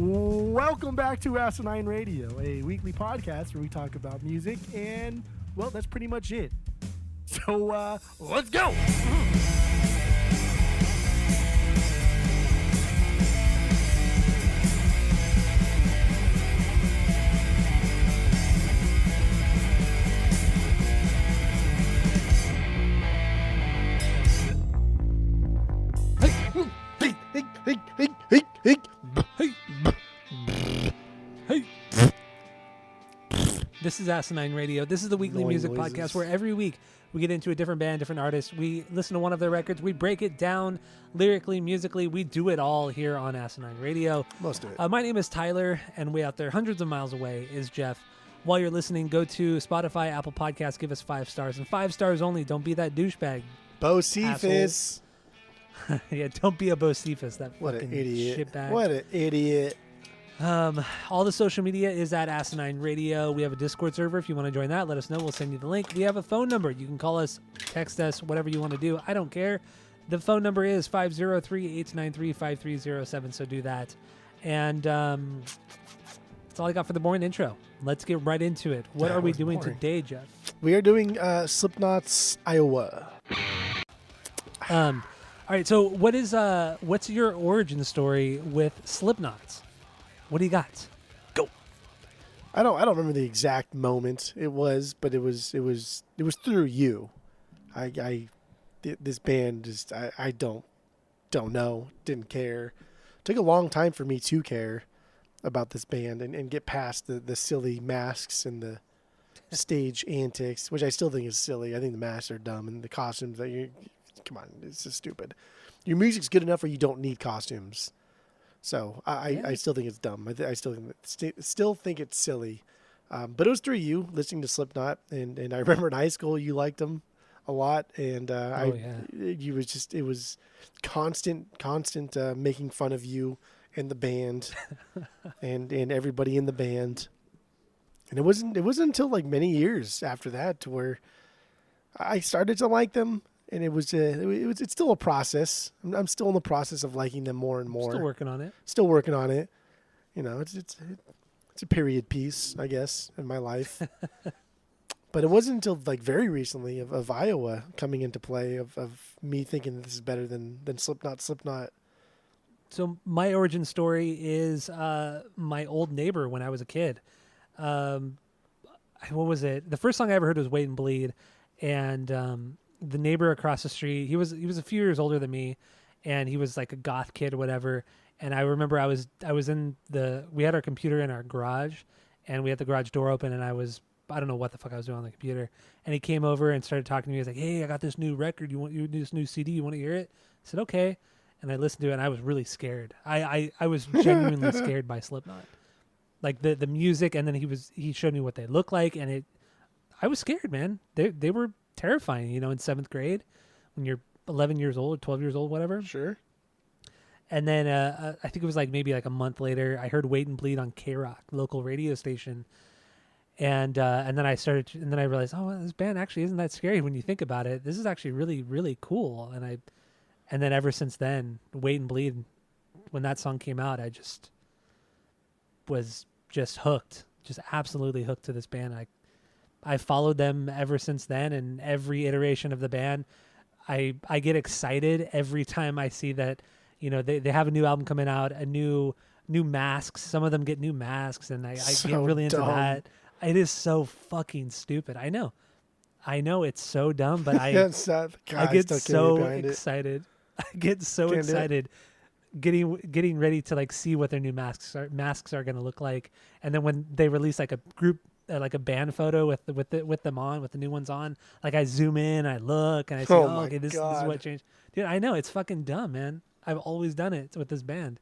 Welcome back to Asinine Radio, a weekly podcast where we talk about music, and, well, that's pretty much it. So, let's go! This is Asinine Radio. This is the weekly music podcast where every week we get into a different band, different artist. We listen to one of their records. We break it down lyrically, musically. We do it all here on Asinine Radio. Most of it. My name is Tyler, and way out there, hundreds of miles away, is Jeff. While you're listening, go to Spotify, Apple Podcasts, give us 5 stars. And 5 stars only. Don't be that douchebag. Bocephus. Yeah, don't be a Bocephus. That What an fucking idiot. shitbag. What an idiot. All the social media is at Asinine Radio. We have a Discord server. If you want to join that, let us know. We'll send you the link. We have a phone number. You can call us, text us, whatever you want to do. I don't care. The phone number is 503-893-5307, so do that. And that's all I got for the boring intro. Let's get right into it. What are we doing today, Jeff? We are doing Slipknot's Iowa. All right, so what's your origin story with Slipknot? What do you got? Go. I don't remember the exact moment it was, but it was through you. This band just I don't know, didn't care. Took a long time for me to care about this band and get past the silly masks and the stage antics, which I still think is silly. I think the masks are dumb and the costumes come on, it's just stupid. Your music's good enough where you don't need costumes. So I still think it's dumb. I still think it's silly. But it was through you listening to Slipknot, and I remember in high school you liked them a lot, and it was constant making fun of you and the band, and everybody in the band. And it wasn't until like many years after that to where I started to like them. And it's still a process. I'm still in the process of liking them more and more. Still working on it. You know, it's a period piece, I guess, in my life. But it wasn't until like very recently of Iowa coming into play of me thinking that this is better than Slipknot. So my origin story is my old neighbor when I was a kid. What was it? The first song I ever heard was Wait and Bleed, and the neighbor across the street, he was a few years older than me, and he was like a goth kid or whatever. And I remember we had our computer in our garage, and we had the garage door open, and I don't know what the fuck I was doing on the computer. And he came over and started talking to me. He was like, "Hey, I got this new record. This new CD? You want to hear it?" I said, "Okay." And I listened to it, and I was really scared. I was genuinely scared by Slipknot, like the music. And then he showed me what they look like, and I was scared, man. They were terrifying, in 7th grade when you're 11 years old, 12 years old, whatever. Sure. And then I think it was maybe a month later, I heard Wait and Bleed on K-Rock, local radio station. And then I realized, oh, well, this band actually isn't that scary when you think about it. This is actually really, really cool. And then ever since then, Wait and Bleed, when that song came out, I just was hooked, just absolutely hooked to this band. I followed them ever since then, and every iteration of the band, I get excited every time I see that, they have a new album coming out, a new masks. Some of them get new masks, and I get really into that. It is so fucking stupid. I know it's so dumb, but I get so excited. I get so excited getting ready to see what their new masks are going to look like. And then when they release a group, like a band photo with them on, with the new ones on, I zoom in, I look, and I say, okay, this is what changed. Dude, I know, it's fucking dumb, man. I've always done it with this band.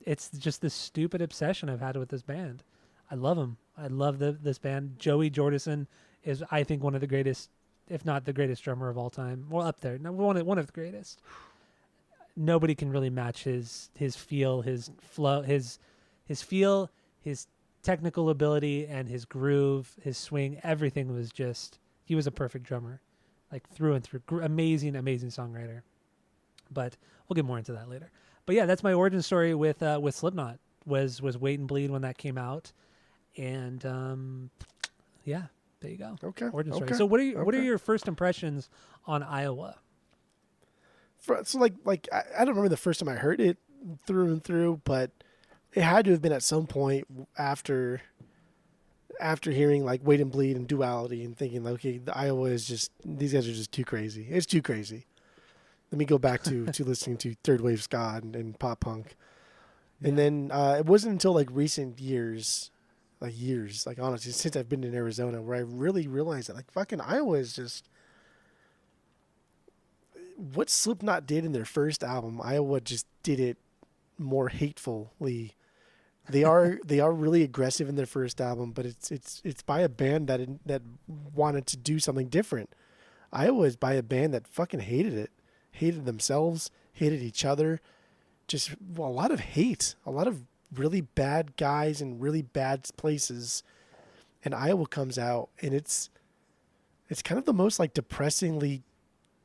It's just this stupid obsession I've had with this band. I love them. I love this band. Joey Jordison is, I think, one of the greatest, if not the greatest drummer of all time. Well, up there. No, one of the greatest. Nobody can really match his feel, his flow, his feel, his technical ability, and his groove, his swing. Everything was he was a perfect drummer, through and through. Amazing songwriter. But we'll get more into that later. But yeah, that's my origin story with Slipknot. was Wait and Bleed when that came out, and yeah, there you go. Okay. Origin story. Okay. So what are Okay. your first impressions on Iowa? So I don't remember the first time I heard it through and through, but it had to have been at some point after hearing like Wait and Bleed and Duality and thinking, like, okay, the Iowa is just, these guys are just too crazy. It's too crazy. Let me go back to listening to third wave ska and pop punk. And then it wasn't until like recent years, like honestly, since I've been in Arizona, where I really realized that like fucking Iowa is just what Slipknot did in their first album. Iowa just did it more hatefully. They are really aggressive in their first album, but it's by a band that wanted to do something different. Iowa is by a band that fucking hated it, hated themselves, hated each other. Just a lot of hate, a lot of really bad guys in really bad places. And Iowa comes out, and it's kind of the most like depressingly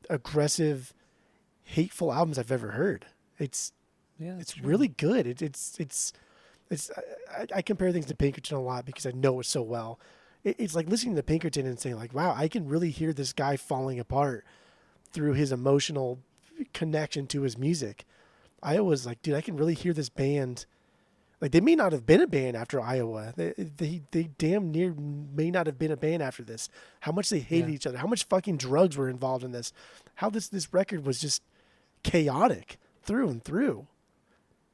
aggressive, hateful albums I've ever heard. It's really good. I compare things to Pinkerton a lot because I know it so well. It's like listening to Pinkerton and saying like, wow, I can really hear this guy falling apart through his emotional connection to his music. Iowa's like, dude, I can really hear this band. Like, they may not have been a band after Iowa. They damn near may not have been a band after this. How much they hated each other. How much fucking drugs were involved in this. How this record was just chaotic through and through.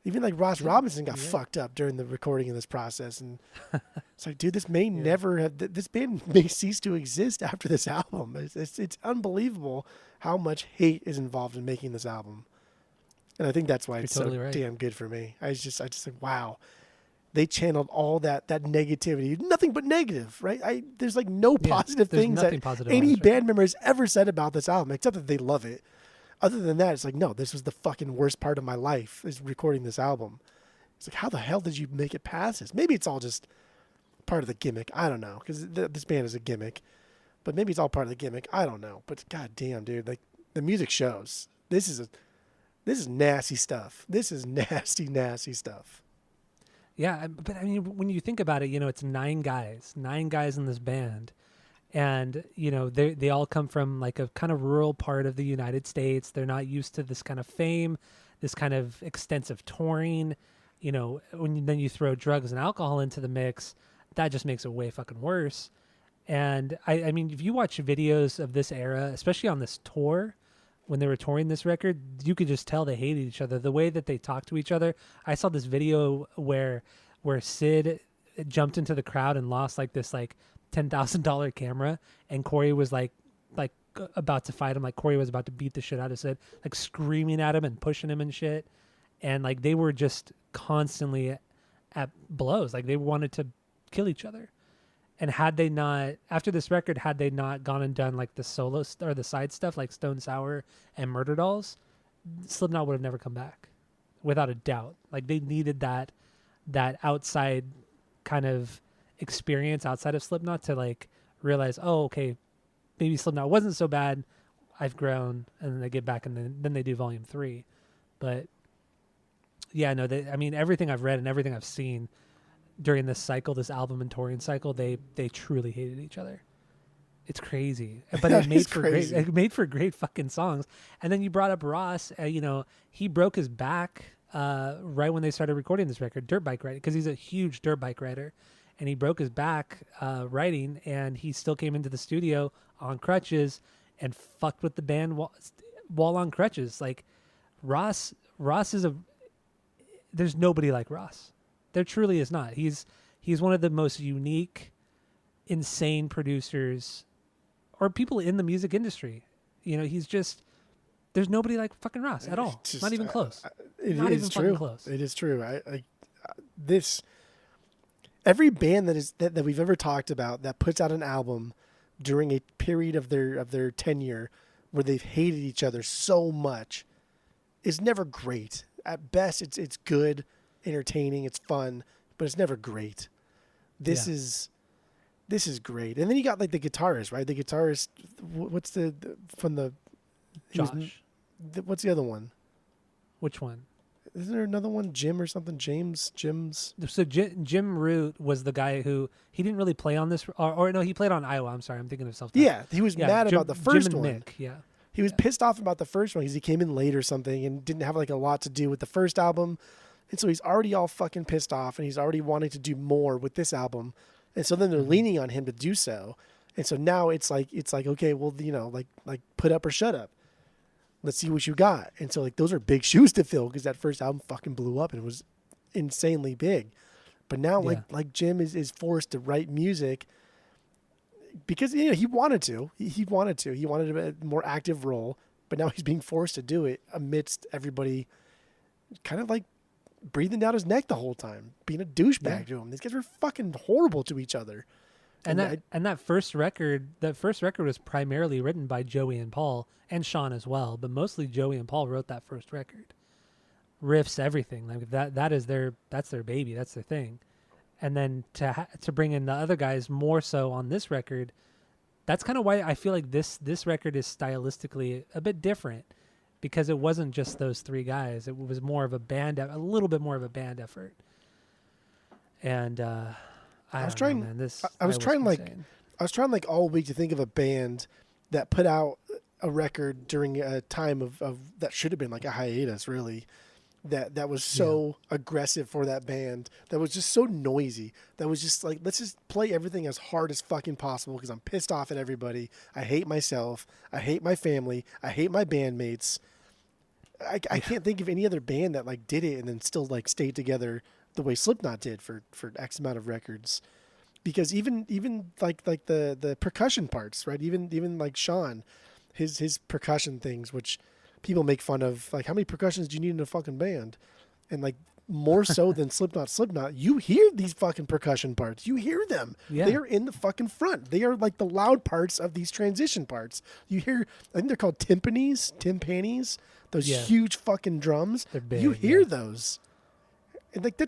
Even like Ross Robinson got fucked up during the recording of this process. And it's like, dude, this may never have, this band may cease to exist after this album. It's unbelievable how much hate is involved in making this album. And I think that's why it's totally so damn good for me. I just like, wow, they channeled all that negativity, nothing but negative, right? There's like no positive things that any band member has ever said about this album, except that they love it. Other than that, it's like, no, this was the fucking worst part of my life, is recording this album. It's like, how the hell did you make it past this? Maybe it's all just part of the gimmick. I don't know, because this band is a gimmick. But maybe it's all part of the gimmick. I don't know. But goddamn, dude, like, the music shows. This is nasty stuff. This is nasty, nasty stuff. Yeah, but I mean, when you think about it, it's 9 guys in this band. And, they all come from like a kind of rural part of the United States. They're not used to this kind of fame, this kind of extensive touring. Then you throw drugs and alcohol into the mix, that just makes it way fucking worse. And I mean, if you watch videos of this era, especially on this tour, when they were touring this record, you could just tell they hated each other. The way that they talked to each other. I saw this video where Sid jumped into the crowd and lost like this like $10,000 camera, and Corey was like about to fight him. Like Corey was about to beat the shit out of Sid, like screaming at him and pushing him and shit. And like they were just constantly at blows. Like they wanted to kill each other. And had they not, after this record, had they not gone and done like the solo or the side stuff like Stone Sour and Murder Dolls, Slipknot would have never come back, without a doubt. Like they needed that outside kind of experience outside of Slipknot to like realize, oh, okay, maybe Slipknot wasn't so bad. I've grown, and then they get back, and then they do Volume 3. But yeah, no, I mean, everything I've read and everything I've seen during this cycle, this album and touring cycle, they truly hated each other. It's crazy, but it made for great fucking songs. And then you brought up Ross. He broke his back right when they started recording this record, dirt bike riding, because he's a huge dirt bike rider. And he broke his back riding, and he still came into the studio on crutches and fucked with the band while on crutches. Like Ross is there's nobody like Ross. There truly is not. He's one of the most unique, insane producers or people in the music industry. He's just, there's nobody like fucking Ross at all. Just, not even close. Not even true. Close. It is true. Every band that we've ever talked about that puts out an album during a period of their tenure where they've hated each other so much is never great. At best, it's good, entertaining, it's fun, but it's never great. This is great. And then you got like the guitarist, right? The guitarist, what's from the Josh? What's the other one? Which one? Isn't there another one, Jim or something? Jim's. So Jim Root was the guy who he didn't really play on this, or no, he played on Iowa. I'm sorry, I'm thinking of self. Yeah, he was mad about the first Jim and one. Mick, yeah. He was pissed off about the first one because he came in late or something and didn't have like a lot to do with the first album. And so he's already all fucking pissed off and he's already wanting to do more with this album. And so then they're leaning on him to do so. And so now it's like, okay, well, you know, like put up or shut up. Let's see what you got. And so like those are big shoes to fill because that first album fucking blew up and it was insanely big. But now like Jim is forced to write music because he wanted to. He wanted a more active role, but now he's being forced to do it amidst everybody kind of like breathing down his neck the whole time, being a douchebag to him. These guys were fucking horrible to each other. And that first record was primarily written by Joey and Paul and Sean as well, but mostly Joey and Paul wrote that first record. Riffs, everything like that's their baby, that's their thing. And then to bring in the other guys more so on this record, that's kind of why I feel like this record is stylistically a bit different, because it wasn't just those three guys. It was more of a little bit more of a band effort. And I was trying all week to think of a band that put out a record during a time of that should have been like a hiatus, really. That was so aggressive for that band. That was just so noisy. That was just like, let's just play everything as hard as fucking possible because I'm pissed off at everybody. I hate myself. I hate my family. I hate my bandmates. I can't think of any other band that like did it and then still like stayed together the way Slipknot did for X amount of records. Because even like the percussion parts, right? Even like Sean, his percussion things, which people make fun of, like how many percussions do you need in a fucking band? And like more so than Slipknot, you hear these fucking percussion parts. You hear them. Yeah. They are in the fucking front. They are like the loud parts of these transition parts. You hear, I think they're called timpanis, those huge fucking drums. They're big, you hear those. And like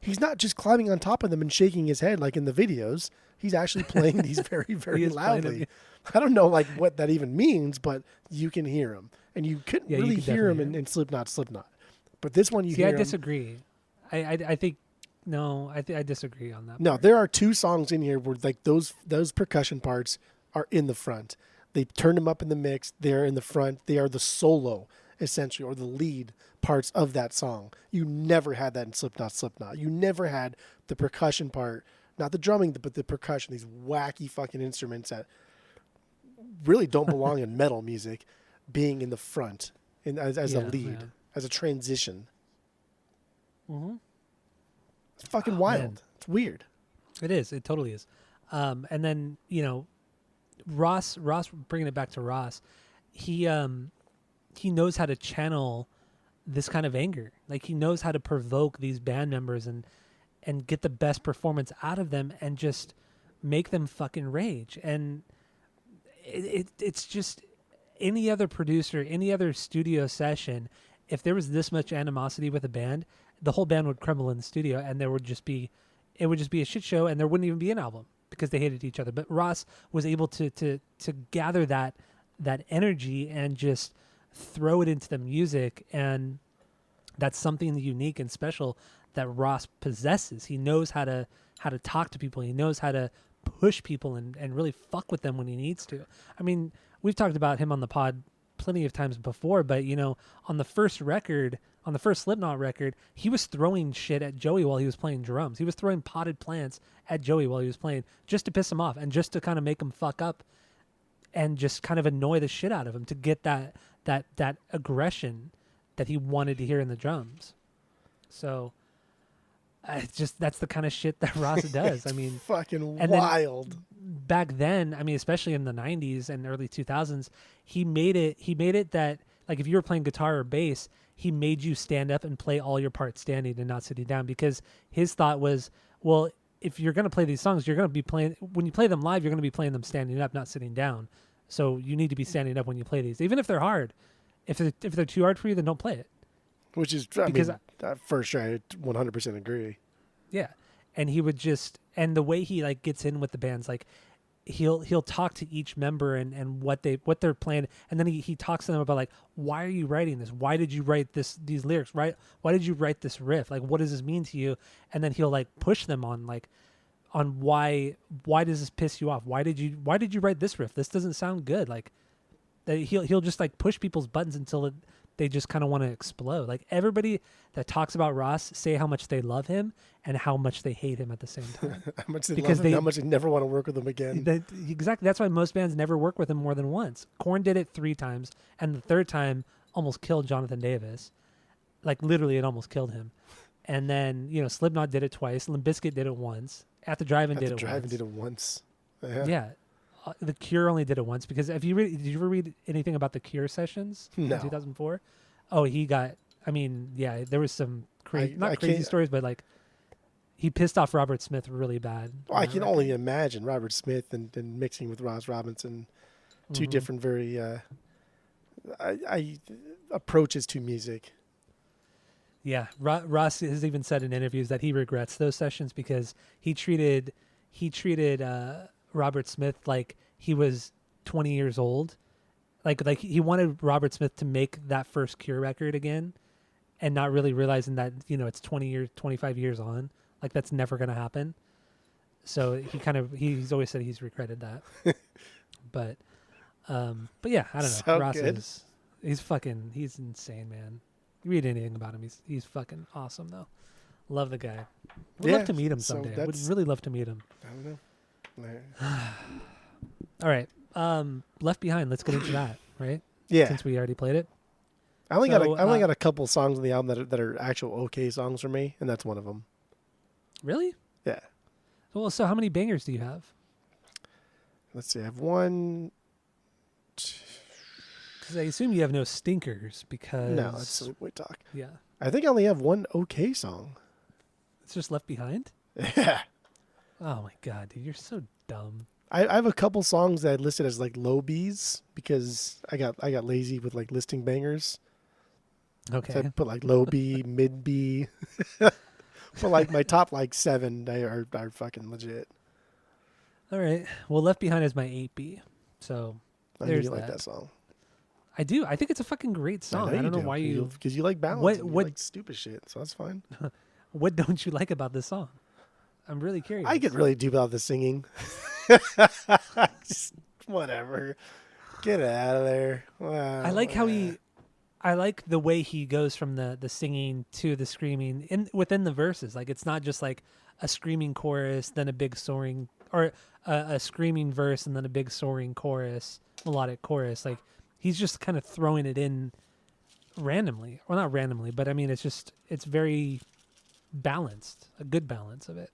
he's not just climbing on top of them and shaking his head like in the videos. He's actually playing these very, very loudly. I don't know like what that even means, but you can hear them. And you couldn't really hear him in Slipknot. But this one you hear I disagree. I think, no, I disagree on that. No, there are two songs in here where like those percussion parts are in the front. They turned them up in the mix. They're in the front. They are the solo, essentially, or the lead parts of that song. You never had that in Slipknot. You never had the percussion part, not the drumming, but the percussion, these wacky fucking instruments that really don't belong in metal music, being in the front as a lead, as a transition. Mm-hmm. It's fucking wild. Man. It's weird. It is. It totally is. And then, Ross, bringing it back to Ross, he knows how to channel this kind of anger. Like he knows how to provoke these band members and get the best performance out of them and just make them fucking rage. And it's just any other producer, any other studio session, if there was this much animosity with a band, the whole band would crumble in the studio and it would just be a shit show and there wouldn't even be an album because they hated each other. But Ross was able to gather that energy and just throw it into the music, and that's something unique and special that Ross possesses. He knows how to talk to people. He knows how to push people and really fuck with them when he needs to. I mean, we've talked about him on the pod plenty of times before, but on the first Slipknot record, he was throwing shit at Joey while he was playing drums. He was throwing potted plants at Joey while he was playing just to piss him off and just to kind of make him fuck up and just kind of annoy the shit out of him to get that aggression that he wanted to hear in the drums. So that's the kind of shit that Ross does. I mean, fucking wild. Back then, I mean, especially in the 90s and early 2000s, he made it that like if you were playing guitar or bass, he made you stand up and play all your parts standing and not sitting down, because his thought was, well, if you're going to play these songs, you're going to be playing, when you play them live, you're going to be playing them standing up, not sitting down. So you need to be standing up when you play these, even if they're hard. If they're too hard for you, then don't play it. Which is, for sure, I 100% agree. Yeah. And he would and the way he like gets in with the bands, like he'll talk to each member and what they're playing, and then he talks to them about like, why are you writing this? Why did you write these lyrics? Right? Why did you write this riff? Like, what does this mean to you? And then he'll like push them on why does this piss you off? Why did you write this riff? This doesn't sound good. Like that he'll just like push people's buttons until they just kind of want to explode. Like everybody that talks about Ross say how much they love him and how much they hate him at the same time. How much they love him, how much they never want to work with him again. Exactly. That's why most bands never work with him more than once. Korn did it 3 times, and the third time almost killed Jonathan Davis. Like literally, it almost killed him. And then Slipknot did it twice. Limp Bizkit did it once. At the Drive-In did it once. Yeah. The Cure only did it once because did you ever read anything about the Cure sessions in 2004? Oh, he got. I mean, yeah, there was some crazy stories, but like he pissed off Robert Smith really bad. Well, I can only imagine Robert Smith and mixing with Ross Robinson, two different very approaches to music. Yeah, Ross has even said in interviews that he regrets those sessions because he treated Robert Smith like he was 20 years old. Like he wanted Robert Smith to make that first Cure record again and not really realizing that, it's 25 years on. Like that's never going to happen. So he's always said he's regretted that. But yeah, I don't know. So Ross good. he's insane, man. You read anything about him, he's fucking awesome though. Love the guy. Would love to meet him someday. Would really love to meet him. I don't know. All right. Left Behind. Let's get into that, right? Yeah. Since we already played it. I only got a couple songs on the album that are actual okay songs for me, and that's one of them. Really? Yeah. Well, so how many bangers do you have? Let's see. I have one. Because I assume you have no stinkers because... No, that's silly boy talk. Yeah. I think I only have one okay song. It's just Left Behind? Yeah. Oh my God, dude. You're so dumb. I have a couple songs that I listed as like low Bs because I got lazy with like listing bangers. Okay. So I put like low B, mid B. But like my top like 7 they are fucking legit. All right. Well, Left Behind is my 8B. So I there's know you like that song. I do. I think it's a fucking great song. I don't know why you... Because you like ballads. You like stupid shit, so that's fine. What don't you like about this song? I'm really curious. I get really deep about the singing. Just whatever. Get out of there. Wow. I like how I like the way he goes from the singing to the screaming within the verses. Like it's not just like a screaming chorus, then a big soaring, or a screaming verse and then a big soaring chorus, melodic chorus. Like he's just kind of throwing it in randomly, well, not randomly, but I mean, it's very balanced, a good balance of it.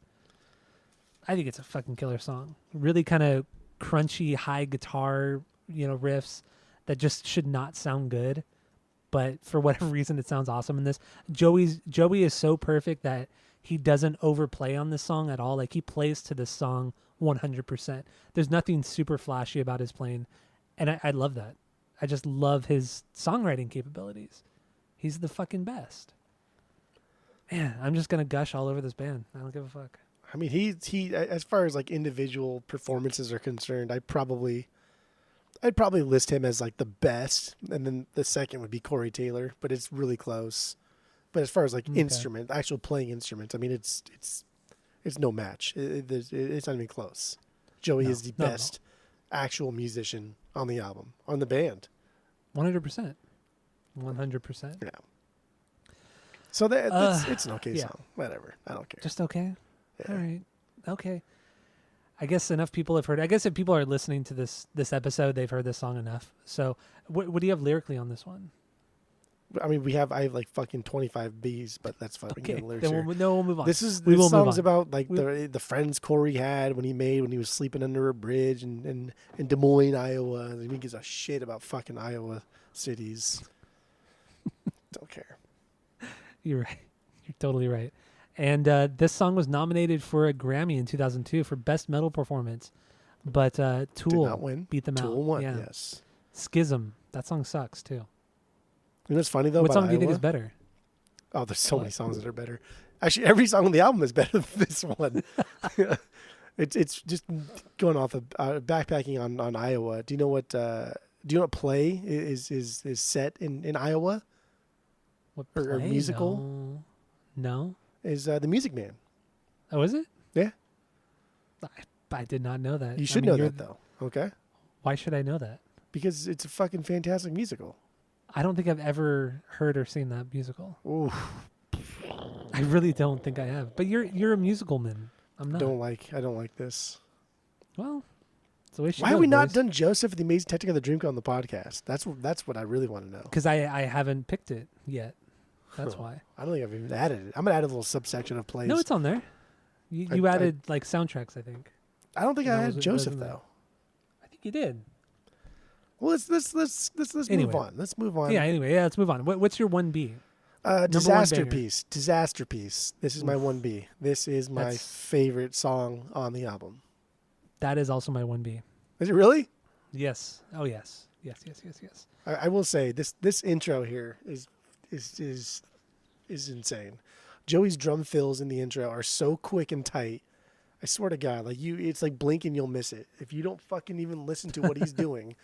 I think it's a fucking killer song. Really kind of crunchy, high guitar, riffs that just should not sound good. But for whatever reason, it sounds awesome in this. Joey is so perfect that he doesn't overplay on this song at all. Like he plays to this song 100%. There's nothing super flashy about his playing. And I love that. I just love his songwriting capabilities. He's the fucking best. Man, I'm just going to gush all over this band. I don't give a fuck. I mean, he as far as like individual performances are concerned, I'd probably list him as like the best, and then the second would be Corey Taylor, but it's really close. But as far as like actual playing instruments, I mean, it's no match. It's not even close. Joey is the best actual musician on the album, on the band. 100%. 100%. Yeah. So it's an okay song. Whatever. I don't care. Just okay? Yeah. All right. Okay. I guess enough people have heard. I guess if people are listening to this episode, they've heard this song enough. So, what do you have lyrically on this one? I mean, I have like fucking 25 Bs, but that's fine. Okay. Then we'll move on. This song's about like the friends Corey had when he was sleeping under a bridge in Des Moines, Iowa. He gives a shit about fucking Iowa cities. Don't care. You're right. You're totally right. And this song was nominated for a Grammy in 2002 for Best Metal Performance, but Tool did not win. Beat them out. Tool won, yes. Schism. That song sucks too. You know what's funny though? What song Iowa? do you think is better? Oh, there's so many songs that are better. Actually, every song on the album is better than this one. It's just going off of backpacking on Iowa. Do you know what play is set in Iowa What or play? musical? No. Is The Music Man. Oh, is it? Yeah. I did not know that. You should know that though. Okay. Why should I know that? Because it's a fucking fantastic musical. I don't think I've ever heard or seen that musical. Ooh. I really don't think I have. But you're a musical man. I'm not. I don't like this. Well, it's the way she Why goes, have we not boys. done Joseph and the Amazing Technicolor Dreamcoat on the podcast? That's what I really want to know. Because I haven't picked it yet. That's why. I don't think I've even added it. I'm gonna add a little subsection of plays. No, it's on there. You added like soundtracks, I think. I don't think No, I it had wasn't- Joseph wasn't though. I think you did. Well, let's Anyway. move on. Let's move on. Yeah. Anyway, let's move on. What's your 1B? Disaster banger. Piece. Disaster Piece. This is my 1B. This is my That's- favorite song on the album. That is also my 1B. Is it really? Yes. Oh yes. Yes. I will say this intro here is insane. Joey's drum fills in the intro are so quick and tight. I swear to God, it's like blink and you'll miss it. If you don't fucking even listen to what he's doing,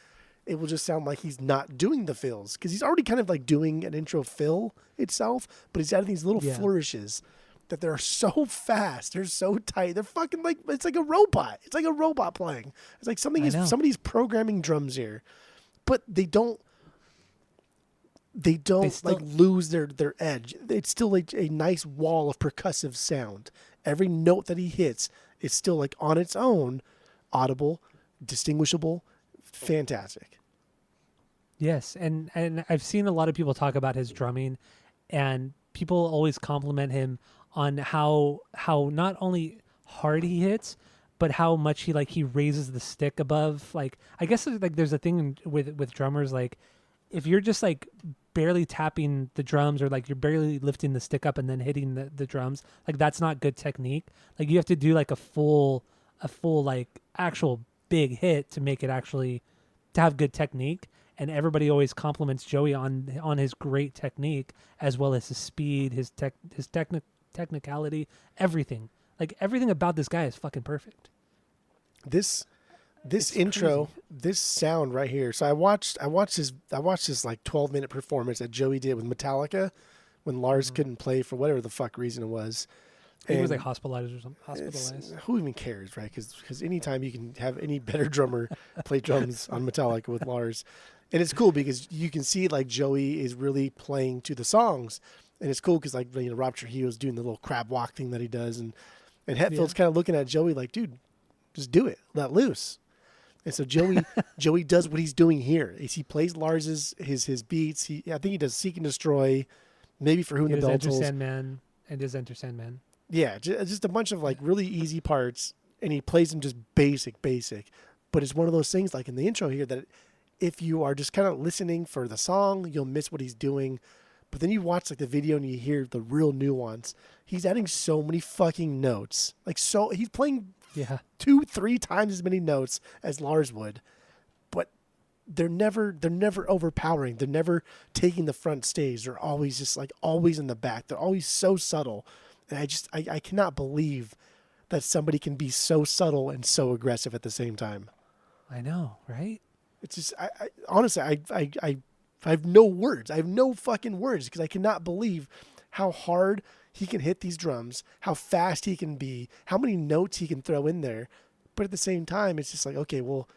it will just sound like he's not doing the fills because he's already kind of like doing an intro fill itself, but he's adding these little flourishes that they're so fast, they're so tight, they're fucking like it's like a robot. It's like a robot playing. It's like somebody's programming drums here, but they don't like lose their edge. It's still like a nice wall of percussive sound. Every note that he hits is still like on its own, audible, distinguishable, fantastic. Yes, and I've seen a lot of people talk about his drumming, and people always compliment him on how not only hard he hits, but how much he raises the stick above. Like I guess like there's a thing with drummers, like if you're just like barely tapping the drums or like you're barely lifting the stick up and then hitting the drums, like that's not good technique. Like you have to do like a full like actual big hit to make it actually to have good technique. And everybody always compliments Joey on his great technique as well as his speed, his technicality, everything. Like everything about this guy is fucking perfect. This It's intro, crazy. this sound right here. So I watched this like 12-minute performance that Joey did with Metallica when Lars couldn't play for whatever the fuck reason it was. He was And like hospitalized or something. Hospitalized. who even cares, right? Because anytime you can have any better drummer play drums on Metallica with Lars, and it's cool because you can see like Joey is really playing to the songs, and it's cool because like Rob Trujillo's doing the little crab walk thing that he does, and Hetfield's kind of looking at Joey like, dude, just do it, let loose. And so Joey does what he's doing here. Is he plays Lars's his beats. I think he does Seek and Destroy, maybe for Who in the Bell Enter Tolls. Sandman and his Enter Sandman. Yeah, just a bunch of like really easy parts, and he plays them just basic. But it's one of those things like in the intro here that if you are just kind of listening for the song, you'll miss what he's doing. But then you watch like the video and you hear the real nuance. He's adding so many fucking notes. He's playing Yeah. 2-3 times as many notes as Lars would, but they're never overpowering. They're never taking the front stage. They're always just like always in the back. They're always so subtle. And I cannot believe that somebody can be so subtle and so aggressive at the same time. I know, right? It's just, honestly, I have no words. I have no fucking words because I cannot believe how hard he can hit these drums, how fast he can be, how many notes he can throw in there. But at the same time, it's just like, okay, well,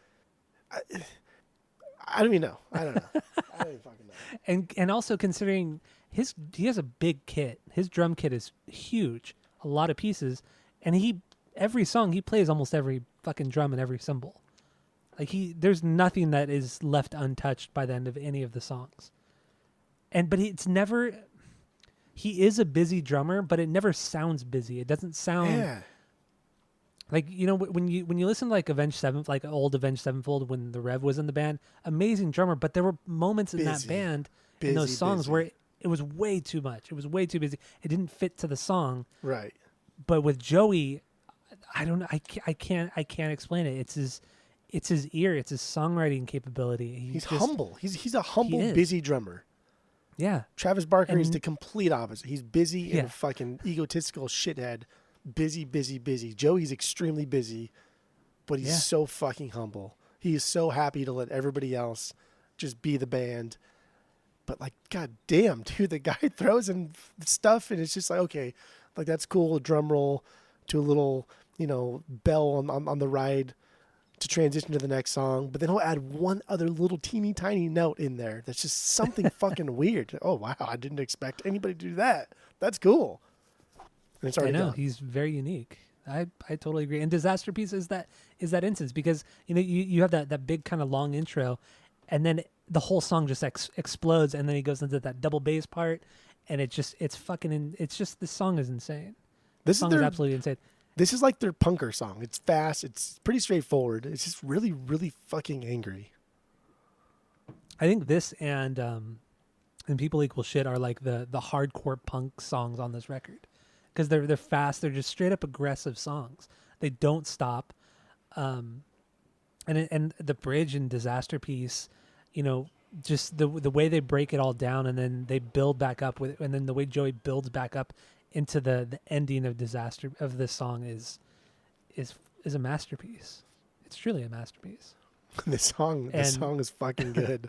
I don't even know. I don't know. I don't even fucking know. And also considering he has a big kit. His drum kit is huge, a lot of pieces, and every song he plays almost every fucking drum and every cymbal. Like there's nothing that is left untouched by the end of any of the songs. But it's never. He is a busy drummer, but it never sounds busy. It doesn't sound like when you listen to like Avenged Sevenfold, like old Avenged Sevenfold when the Rev was in the band. Amazing drummer, but there were moments in that band in those songs where it was way too much. It was way too busy. It didn't fit to the song. Right. But with Joey, I don't know. I can't explain it. It's his ear. It's his songwriting capability. He's humble. He's a humble, busy drummer. Yeah. Travis Barker is the complete opposite. He's busy and Yeah. a fucking egotistical shithead, busy, busy, busy. Joey's extremely busy, but he's so fucking humble. He is so happy to let everybody else just be the band. But like, god damn, dude, the guy throws in stuff and it's just like, okay, like that's cool. A drum roll to a little, bell on the ride to transition to the next song. But then he'll add one other little teeny tiny note in there. That's just something fucking weird. Oh, wow. I didn't expect anybody to do that. That's cool. And it's already I know. gone. He's very unique. I totally agree. And Disaster Piece is that instance because, you have that big kind of long intro and then the whole song just explodes and then he goes into that double bass part and it's just this song is insane. This song is absolutely insane. This is like their punker song. It's fast. It's pretty straightforward. It's just really, really fucking angry. I think this and People Equal Shit are like the hardcore punk songs on this record because they're fast. They're just straight up aggressive songs. They don't stop. And the bridge and Disaster Piece, just the way they break it all down and then they build back up with, and then the way Joey builds back up into the ending of Disaster of this song is a masterpiece. It's truly a masterpiece. This song is fucking good.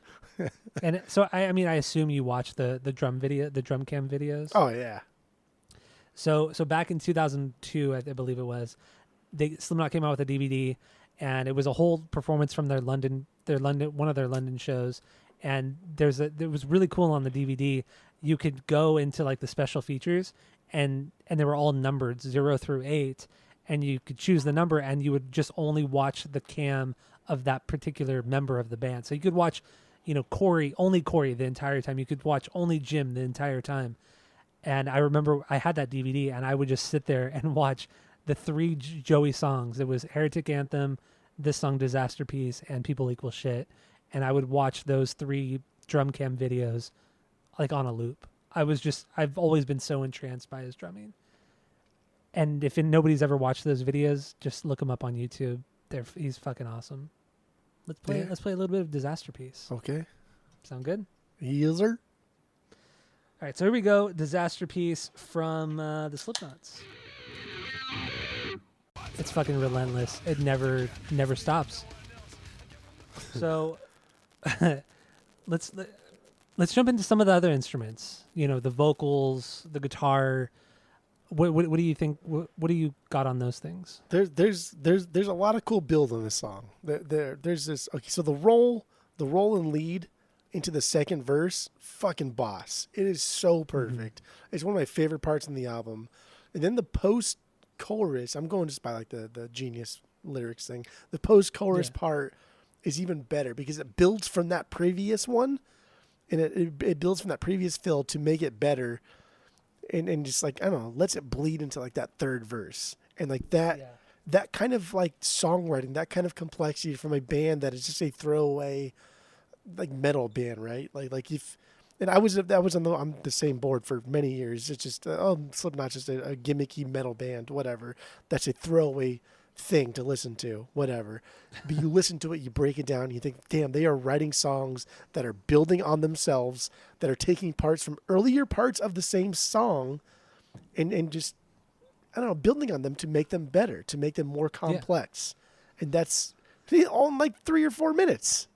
And so I assume you watched the drum cam videos. Oh yeah. So back in 2002, I believe it was, Slipknot came out with a DVD, and it was a whole performance from one of their London shows. And it was really cool on the DVD. You could go into like the special features, and they were all numbered 0 through 8, and you could choose the number, and you would just only watch the cam of that particular member of the band. So you could watch, only Corey the entire time. You could watch only Jim the entire time. And I remember I had that DVD, and I would just sit there and watch the 3 Joey songs. It was Heretic Anthem, this song Disaster Piece, and People Equal Shit. And I would watch those 3 drum cam videos like on a loop. I've always been so entranced by his drumming. And if nobody's ever watched those videos, just look him up on YouTube. He's fucking awesome. Let's play a little bit of Disaster Piece. Okay. Sound good? Yes, sir. All right, so here we go. Disaster Piece from the Slipknots. It's fucking relentless. It never stops. So let's jump into some of the other instruments. The vocals, the guitar. What do you think? What do you got on those things? There's a lot of cool build on this song. There's this. Okay, so the roll and lead into the second verse, fucking boss. It is so perfect. Mm-hmm. It's one of my favorite parts in the album. And then the post chorus, I'm going just by like the genius lyrics thing. The post chorus part is even better because it builds from that previous one, and it builds from that previous fill to make it better. And just like, I don't know, lets it bleed into like that third verse. And like that kind of like songwriting, that kind of complexity from a band that is just a throwaway like metal band, right? Like if, and I was on the same board for many years. It's just, Slipknot's just a gimmicky metal band, whatever. That's a throwaway thing to listen to, whatever. But you listen to it, you break it down, and you think, damn, they are writing songs that are building on themselves, that are taking parts from earlier parts of the same song and just, I don't know, building on them to make them better, to make them more complex. Yeah. And that's all in like 3 or 4 minutes.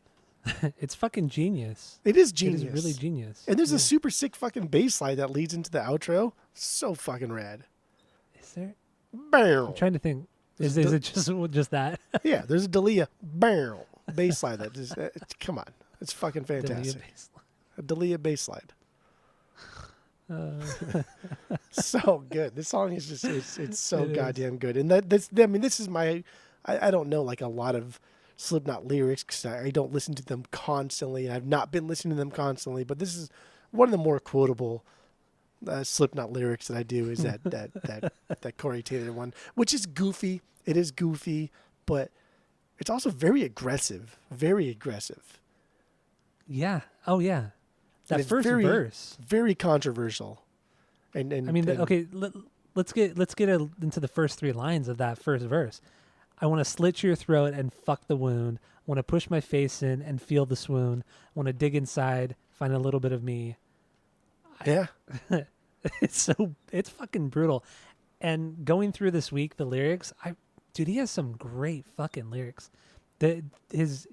It's fucking genius. It is genius. It is really genious. And there's a super sick fucking bass line that leads into the outro. So fucking rad. Is there? Bam. I'm trying to think. Is it just that? Yeah, there's a Dalia bass line that just, come on. It's fucking fantastic. A Dalia bass line. So good. This song is just, it's so goddamn good. And this is my, I don't know like a lot of Slipknot lyrics because I don't listen to them constantly. I've not been listening to them constantly, but this is one of the more quotable Slipknot lyrics that I do is that Corey Taylor one, which is goofy. It is goofy, but it's also very aggressive. Very aggressive. Yeah. Oh yeah. That first verse. Very controversial. And I mean, okay. Let's get into the first 3 lines of that first verse. I want to slit your throat and fuck the wound. I want to push my face in and feel the swoon. I want to dig inside, find a little bit of me. Yeah. It's fucking brutal. And going through this week, the lyrics, dude, he has some great fucking lyrics. His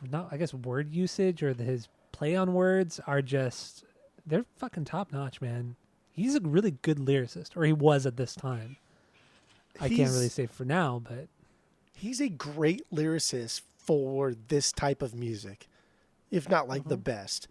not, I guess, word usage or his play on words are just, they're fucking top notch, man. He's a really good lyricist, or he was at this time. I can't really say for now, but he's a great lyricist for this type of music, if not like the best.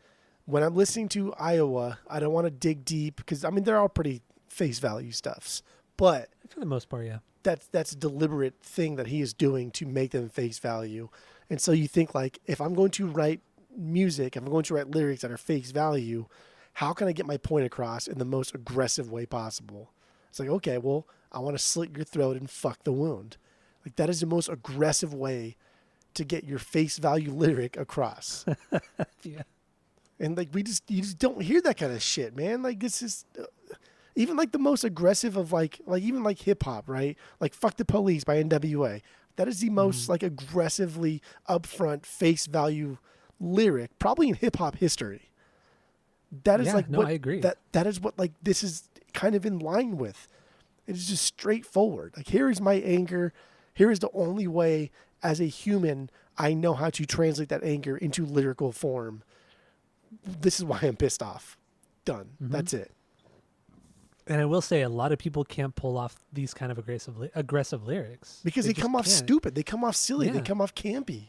When I'm listening to Iowa, I don't want to dig deep because, I mean, they're all pretty face value stuffs, but for the most part, yeah. That's a deliberate thing that he is doing to make them face value. And so you think, like, if I'm going to write music, if I'm going to write lyrics that are face value, how can I get my point across in the most aggressive way possible? It's like, okay, well, I want to slit your throat and fuck the wound. Like, that is the most aggressive way to get your face value lyric across. Yeah. And like, you just don't hear that kind of shit, man. Like, this is even like the most aggressive of like even like hip hop, right? Like "Fuck the Police" by NWA. That is the most like aggressively upfront face value lyric probably in hip hop history. That is I agree. That is what like this is kind of in line with. It is just straightforward. Like, here is my anger. Here is the only way as a human I know how to translate that anger into lyrical form. This is why I'm pissed off. Done. That's it. And I will say, a lot of people can't pull off these kind of aggressive lyrics because they come off stupid. They come off silly. Yeah. They come off campy.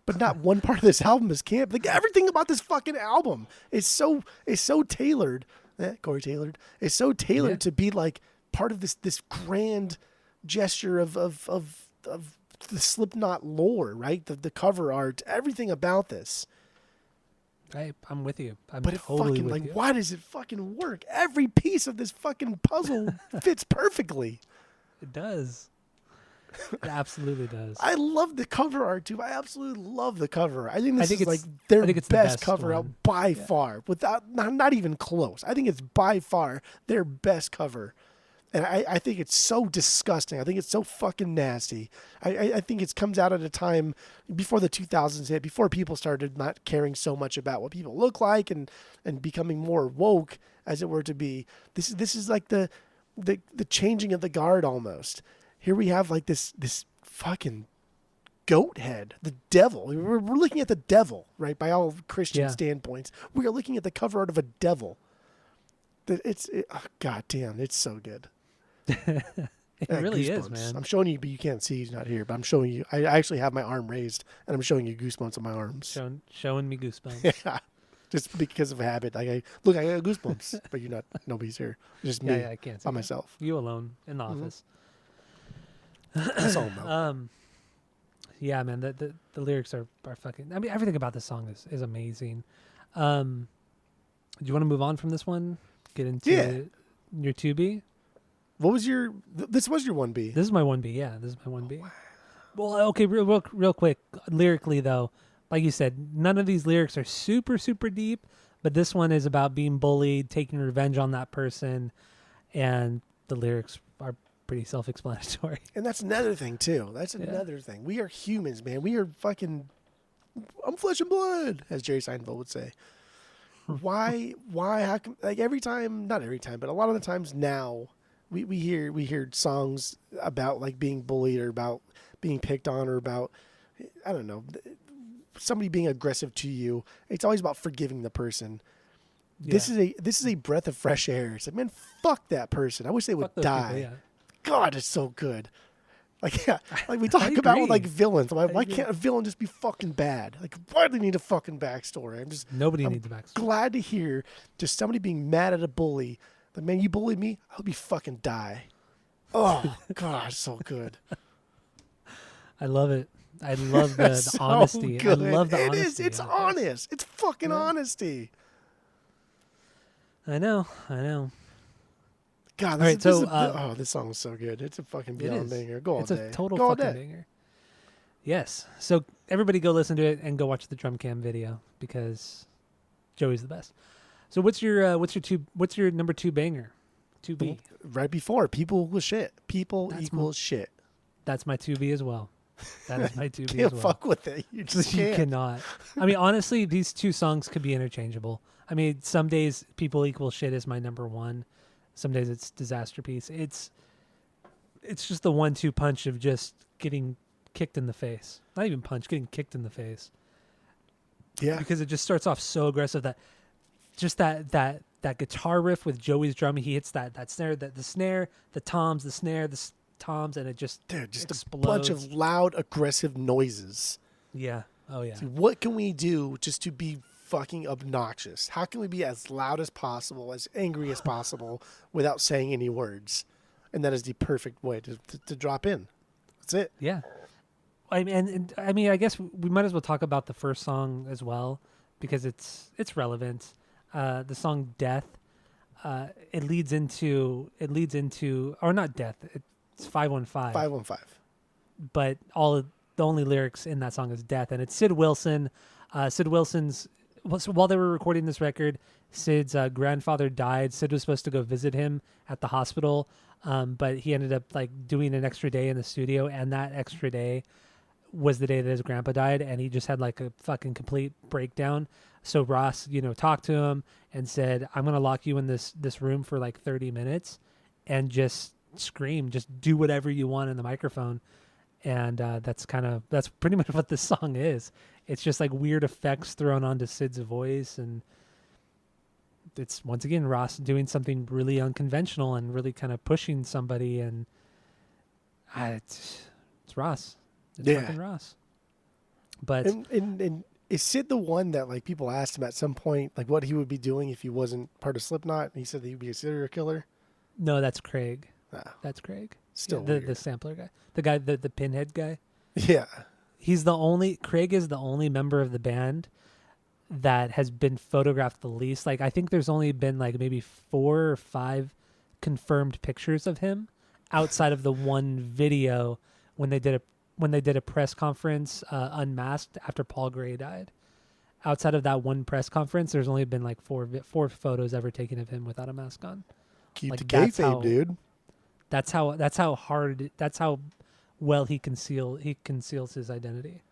But not one part of this album is camp. Like, everything about this fucking album is so tailored. Corey tailored. It's so tailored to be like part of this grand gesture of the Slipknot lore, right? The cover art, everything about this. I'm with you. But it totally fucking, with like, you. why does it fucking work? Every piece of this fucking puzzle fits perfectly. It does. It absolutely does. I love the cover art too. I absolutely love the cover. I think it's like their the best cover one. out by far, without not even close. I think it's by far their best cover. And I think it's so disgusting. I think it's so fucking nasty. I think it comes out at a time before the 2000s hit, before people started not caring so much about what people look like and becoming more woke, as it were to be. This is like the changing of the guard almost. Here we have like this fucking goat head, the devil. We're looking at the devil, right? By all Christian standpoints, we are looking at the cover art of a devil. God damn, it's so good. It really is, man. I'm showing you, but you can't see. He's not here, but I'm showing you. I actually have my arm raised, and I'm showing you goosebumps on my arms. Showing me goosebumps. Yeah, just because of habit. I got goosebumps, but you're not. Nobody's here. Just me. I can't see by that. myself. You alone in the office. That's all about. Yeah, man. The lyrics are fucking. I mean, everything about this song is amazing. Do you want to move on from this one? Get into your 2B? What was your? This was your 1B. This is my 1B. Yeah, this is my 1B. Wow. Well, okay, real quick. Lyrically, though, like you said, none of these lyrics are super, super deep. But this one is about being bullied, taking revenge on that person, and the lyrics are pretty self-explanatory. And that's another thing too. That's another thing. We are humans, man. We are fucking. I'm flesh and blood, as Jerry Seinfeld would say. Why? How come? Like, every time, not every time, but a lot of the times now. We hear songs about like being bullied or about being picked on or about, I don't know, somebody being aggressive to you. It's always about forgiving the person. Yeah. This is a breath of fresh air. It's like, man, fuck that person. I wish they would die. People, God, it's so good. Like, like we talk about with like villains. I'm like, why can't a villain just be fucking bad? Like, why do they need a fucking backstory? Nobody needs a backstory. Glad to hear just somebody being mad at a bully. Like, man, you bullied me, I hope you fucking die. Oh, God, so good. I love it. I love the so honesty. Good. I love the it honesty. It is. It's honest. It's fucking honesty. I know. God, this song is so good. It's a fucking beyond banger. Go all day. It's a total fucking banger. Yes. So everybody go listen to it and go watch the drum cam video because Joey's the best. So what's your number 2 banger? 2B. Right before People Equal Shit. People equal shit. That's my 2B as well. That is my 2B can't as well. Fuck with it. You just You can't. cannot. I mean, honestly, these two songs could be interchangeable. I mean, some days People Equal Shit is my number 1. Some days it's Disasterpiece. It's just the 1-2 punch of just getting kicked in the face. Not even punch, getting kicked in the face. Yeah. Because it just starts off so aggressive that guitar riff with Joey's drumming, he hits that snare, the snare, the toms, the snare, the toms, and it just explodes. A bunch of loud, aggressive noises. Yeah. Oh yeah. So what can we do just to be fucking obnoxious? How can we be as loud as possible, as angry as possible, without saying any words? And that is the perfect way to drop in. That's it. Yeah. I mean, I guess we might as well talk about the first song as well because it's relevant. The song "Death." It leads into, or not "Death." It's 515. 515. But the only lyrics in that song is "Death," and it's Sid Wilson. Sid Wilson's. While they were recording this record, Sid's grandfather died. Sid was supposed to go visit him at the hospital, but he ended up like doing an extra day in the studio, and that extra day was the day that his grandpa died, and he just had like a fucking complete breakdown. So Ross, talked to him and said, "I'm gonna lock you in this room for like 30 minutes, and just scream, just do whatever you want in the microphone." And that's pretty much what this song is. It's just like weird effects thrown onto Sid's voice, and it's once again Ross doing something really unconventional and really kind of pushing somebody, and it's Ross. It's fucking Ross. But and is Sid the one that like people asked him at some point like what he would be doing if he wasn't part of Slipknot? And he said that he'd be a serial killer. No, that's Craig. Ah, That's Craig. still the sampler guy, the guy, the pinhead guy. Yeah. Craig is the only member of the band that has been photographed the least. Like, I think there's only been like maybe 4 or 5 confirmed pictures of him outside of the one video when they did a press conference unmasked after Paul Gray died. Outside of that one press conference, there's only been like 4 photos ever taken of him without a mask on. Keep Like, the that's kayfabe, how- dude. That's how well he conceals his identity.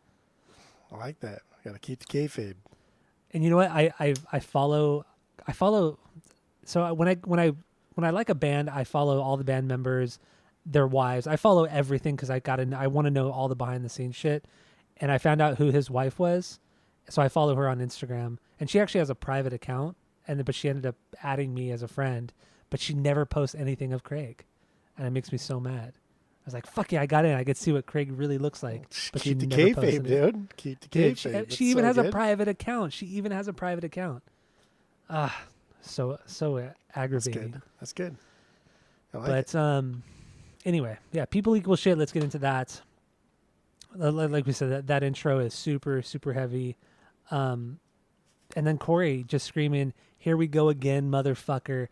I like that. Got to keep the kayfabe. And you know what? I follow. So when I like a band, I follow all the band members, their wives. I follow everything because I want to know all the behind the scenes shit. And I found out who his wife was, so I follow her on Instagram. And she actually has a private account, but she ended up adding me as a friend. But she never posts anything of Craig, and it makes me so mad. I was like, "Fuck yeah, I got in. I could see what Craig really looks like." But Keep she the never posted kayfabe, it. dude. Keep the Dude, kayfabe. she even That's has so a good. private account. So That's aggravating. good. That's good. I like it. But anyway, yeah, people equal shit. Let's get into that. Like we said, that intro is super, super heavy. And then Corey just screaming, "Here we go again, motherfucker."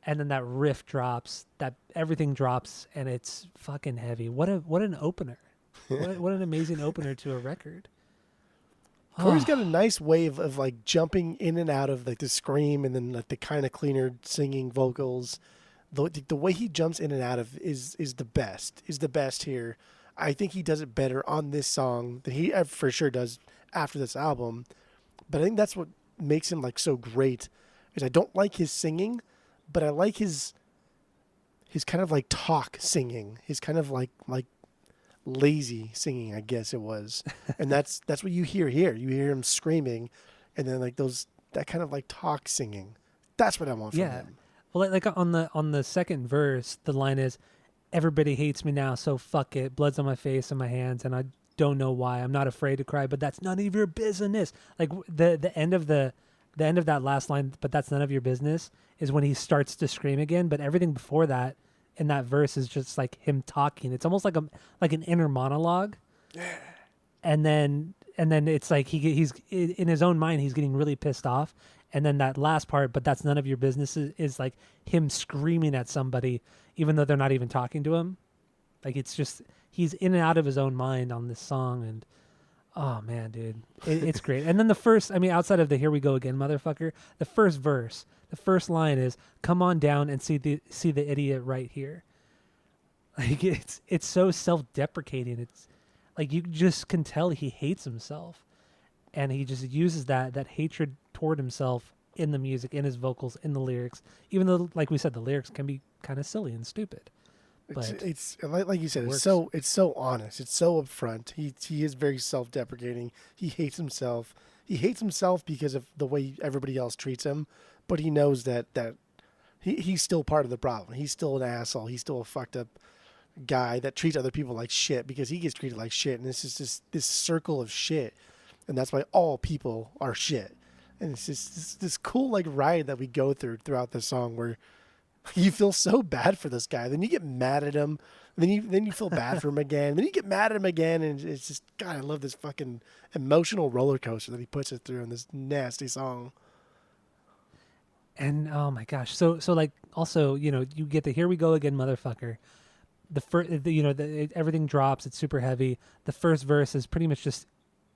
And then that riff drops, that everything drops, and it's fucking heavy. What an opener. What an amazing opener to a record. Corey's got a nice way of like jumping in and out of like the scream and then like the kind of cleaner singing vocals. The way he jumps in and out of is the best here. I think he does it better on this song than he for sure does after this album. But I think that's what makes him like so great. Is I don't like his singing, but I like his kind of like talk singing. His kind of like lazy singing, I guess it was. And that's what you hear here. You hear him screaming, and then like that kind of like talk singing. That's what I want from him. Well, like on the second verse, the line is, "Everybody hates me now, so fuck it. Blood's on my face and my hands, and I don't know why. I'm not afraid to cry, but that's none of your business." Like the end of that last line, "but that's none of your business," is when he starts to scream again. But everything before that in that verse is just like him talking. It's almost like an inner monologue. Yeah. And then it's like he's in his own mind, he's getting really pissed off. And then that last part, "but that's none of your business," is like him screaming at somebody, even though they're not even talking to him. Like, it's just, he's in and out of his own mind on this song. And oh man, dude, it's great. And then the first, outside of the "Here we go again, motherfucker," the first verse, the first line is, "Come on down and see the idiot right here." Like, it's so self-deprecating. It's like you just can tell he hates himself, and he just uses that hatred toward himself in the music, in his vocals, in the lyrics. Even though, like we said, the lyrics can be kind of silly and stupid, but It's like you it said, works. it's so honest. It's so upfront. He is very self-deprecating. He hates himself. He hates himself because of the way everybody else treats him, but he knows that he's still part of the problem. He's still an asshole. He's still a fucked up guy that treats other people like shit because he gets treated like shit, and it's just this circle of shit, and that's why all people are shit. And it's just this cool like ride that we go throughout the song where you feel so bad for this guy. Then you get mad at him. Then you feel bad for him again. Then you get mad at him again, and it's just God. I love this fucking emotional roller coaster that he puts us through in this nasty song. And oh my gosh, so like also you get the "Here We Go Again, Motherfucker." The first, everything drops. It's super heavy. The first verse is pretty much just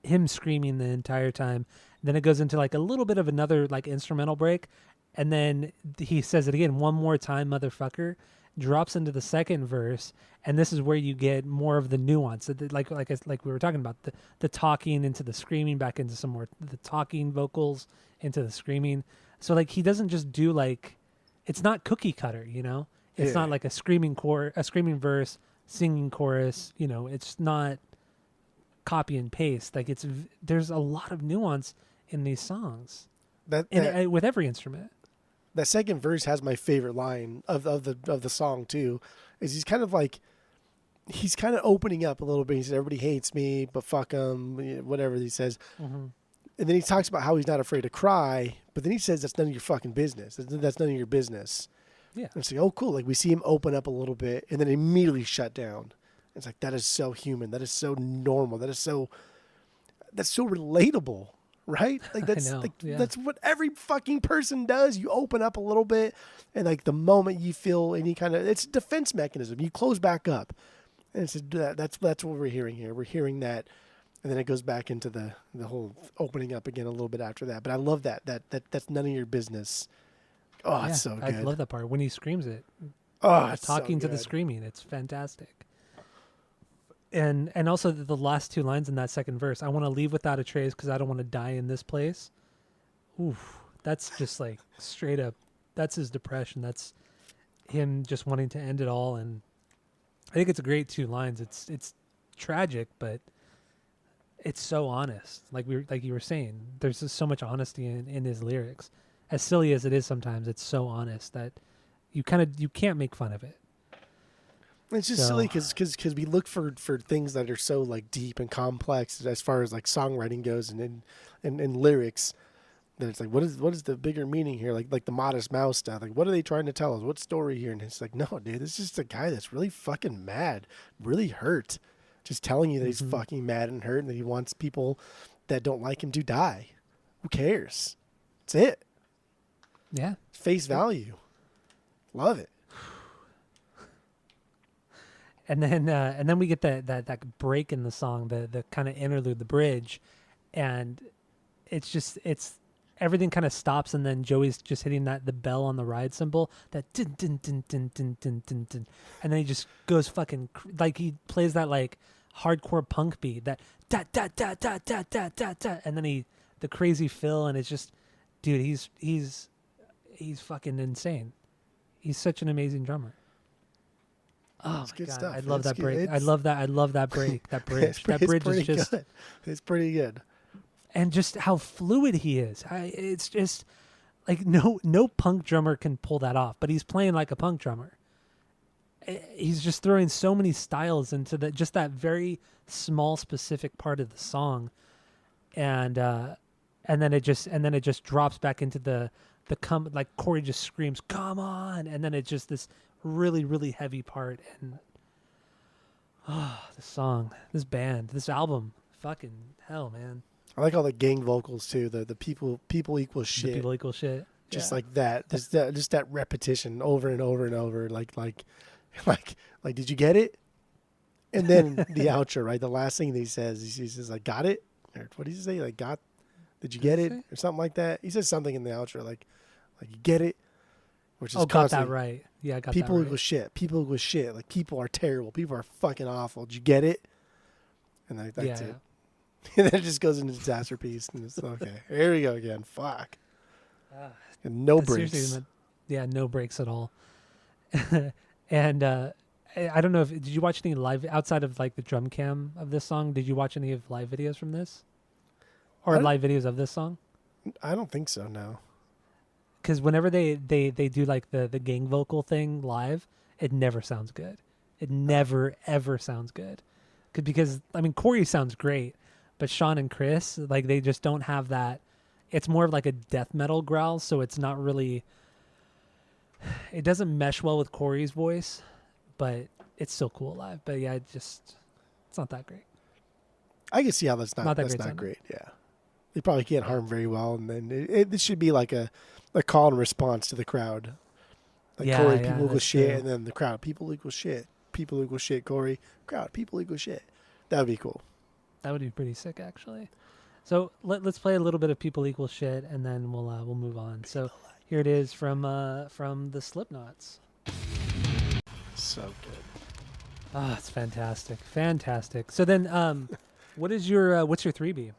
him screaming the entire time. Then it goes into like a little bit of another like instrumental break, and then he says it again one more time, motherfucker. Drops into the second verse, and this is where you get more of the nuance. Like we were talking about the talking into the screaming, back into some more the talking vocals into the screaming. So like he doesn't just do like, it's not cookie cutter, It's not like a screaming verse, singing chorus. It's not copy and paste. Like there's a lot of nuance in these songs, with every instrument. That second verse has my favorite line of the song too. Is he's kind of opening up a little bit. He says, "Everybody hates me, but fuck them," whatever he says. Mm-hmm. And then he talks about how he's not afraid to cry, but then he says that's none of your fucking business. That's none of your business. Yeah. And it's like, oh, cool. Like we see him open up a little bit and then immediately shut down. It's like, that is so human. That is so normal. That's so relatable, right? Like that's that's what every fucking person does. You open up a little bit, and like the moment you feel any kind of, it's a defense mechanism. You close back up, and it's that's what we're hearing here. We're hearing that, and then it goes back into the whole opening up again a little bit after that. But I love that's none of your business. Oh, it's so good. I love that part when he screams it. Oh, it's talking so to the screaming. It's fantastic. And also the last two lines in that second verse. I want to leave without a trace because I don't want to die in this place. Oof, that's just like straight up. That's his depression. That's him just wanting to end it all. And I think it's a great two lines. It's tragic, but it's so honest. Like you were saying, there's just so much honesty in his lyrics. As silly as it is sometimes, it's so honest that you can't make fun of it. It's just silly because we look for things that are so like deep and complex as far as like songwriting goes and lyrics. That it's like, what is the bigger meaning here? Like the Modest Mouse stuff. Like, what are they trying to tell us? What story here? And it's like, no, dude, this is just a guy that's really fucking mad, really hurt. Just telling you that he's fucking mad and hurt and that he wants people that don't like him to die. Who cares? That's it. Yeah. Face value. Love it. And then we get that break in the song, the kind of interlude, the bridge, and it's everything kind of stops, and then Joey's just hitting the bell on the ride cymbal, that din din din din din din din din, and then he just goes fucking like he plays that like hardcore punk beat, that da da da da da da da da, and then the crazy fill, and it's just, dude, he's fucking insane. He's such an amazing drummer. Oh it's my good God! stuff. I love It's that good. break. I love that break. That bridge. That bridge is just. Good. It's pretty good. And just how fluid he is. It's just like no punk drummer can pull that off. But he's playing like a punk drummer. He's just throwing so many styles into that very small specific part of the song, and then it just drops back into the like Corey just screams, "Come on!" and then it's just this really, really heavy part, and this song, this band, this album, fucking hell, man. I like all the gang vocals too. The people equal shit. The people equal shit. Just like that. Just that repetition over and over and over. Like, did you get it? And then the outro, right? The last thing that he says, he says, "I got it." Or what did he say? Like, did you get it? Or something like that. He says something in the outro, like you get it. Which is got that right. Yeah, I got people that right. equal shit. People equal shit. Like, people are terrible. People are fucking awful. Did you get it? And that's it. And then it just goes into disaster piece. And it's okay. Here we go again. Fuck. And no That's seriously breaks. yeah, no breaks at all. And I don't know if did you watch any live outside of like the drum cam of this song? Did you watch any of live videos from this or I don't, live videos of this song? I don't think so. No. Because whenever they do like the gang vocal thing live, it never sounds good. It never ever sounds good. Because I mean Corey sounds great, but Sean and Chris like they just don't have that. It's more of like a death metal growl, so it's not really. It doesn't mesh well with Corey's voice, but it's still cool live. But yeah, it's not that great. I can see how that's Not that that's great not sounding. great. Yeah. They probably can't harm very well, and then this should be like a call and response to the crowd. Like Yeah, Corey, yeah, people equal that's shit, true. and then the crowd, people equal shit. People equal shit. Corey, crowd, people equal shit. That would be cool. That would be pretty sick, actually. So let's play a little bit of "People Equal Shit" and then we'll move on. So here it is from the Slipknots. So good. Ah, it's fantastic, fantastic. So then, what's your 3B?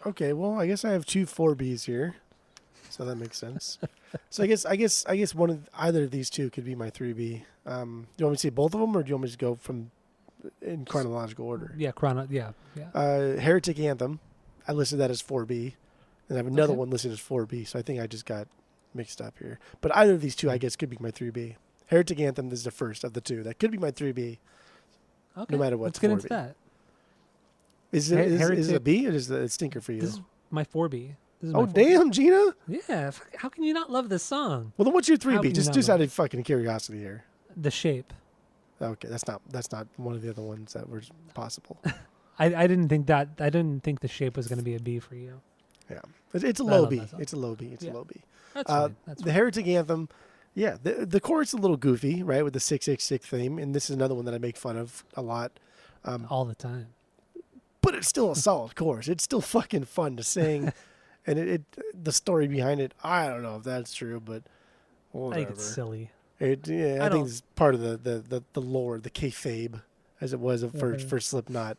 Okay, well, I guess I have two 4Bs here, so that makes sense. So I guess one of either of these two could be my 3B. Do you want me to say both of them, or do you want me to go from in chronological order? Yeah, yeah. Heretic Anthem, I listed that as 4B, and I have another Okay. one listed as 4B. So I think I just got mixed up here. But either of these two, I guess, could be my 3B. Heretic Anthem is the first of the two. That could be my 3B. Okay. matter what, Let's get 4B. into that. Is it is it a Heretic- B or is it a stinker for you? This is my 4B. This is Oh my 4B. damn, Gina! Yeah. How can you not love this song? Well then, what's your How 3B? can you Just not out love of fucking curiosity here. The Shape. Okay, that's not one of the other ones that were possible. I didn't think that. I didn't think The Shape was going to be a B for you. Yeah, it's a But I low love B. that song. It's a low B. It's Yeah. a low B. That's fine. That's The fine. Heretic Anthem, yeah, the chorus is a little goofy, right, with the 666 theme, and this is another one that I make fun of a lot. All the time. But it's still a solid chorus. It's still fucking fun to sing, and the story behind it, I don't know if that's true, but I whatever. think it's silly. I don't- think it's part of the lore, the kayfabe, as it was for Slipknot.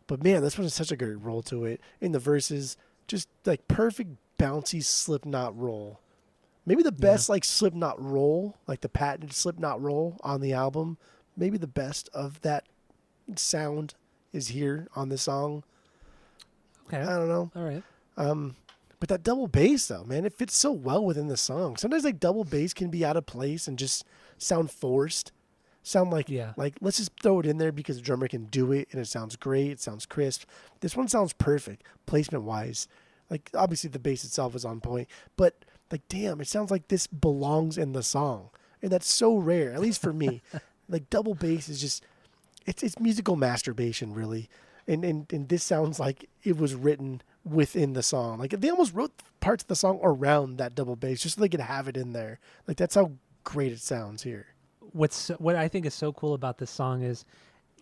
But man, this one has such a great roll to it. In the verses, just like perfect bouncy Slipknot roll. Maybe the best like Slipknot roll, like the patented Slipknot roll on the album. Maybe the best of that sound is here on the song. Okay. I don't know. All right. But that double bass though, man, it fits so well within the song. Sometimes like double bass can be out of place and just sound forced. Sound like Yeah. like let's just throw it in there because the drummer can do it and it sounds great, it sounds crisp. This one sounds perfect placement wise. Like obviously the bass itself is on point, but like damn, it sounds like this belongs in the song. And that's so rare, at least for me. Like double bass is just it's musical masturbation really. And this sounds like it was written within the song. Like they almost wrote parts of the song around that double bass just so they could have it in there. Like that's how great it sounds here. What I think is so cool about this song is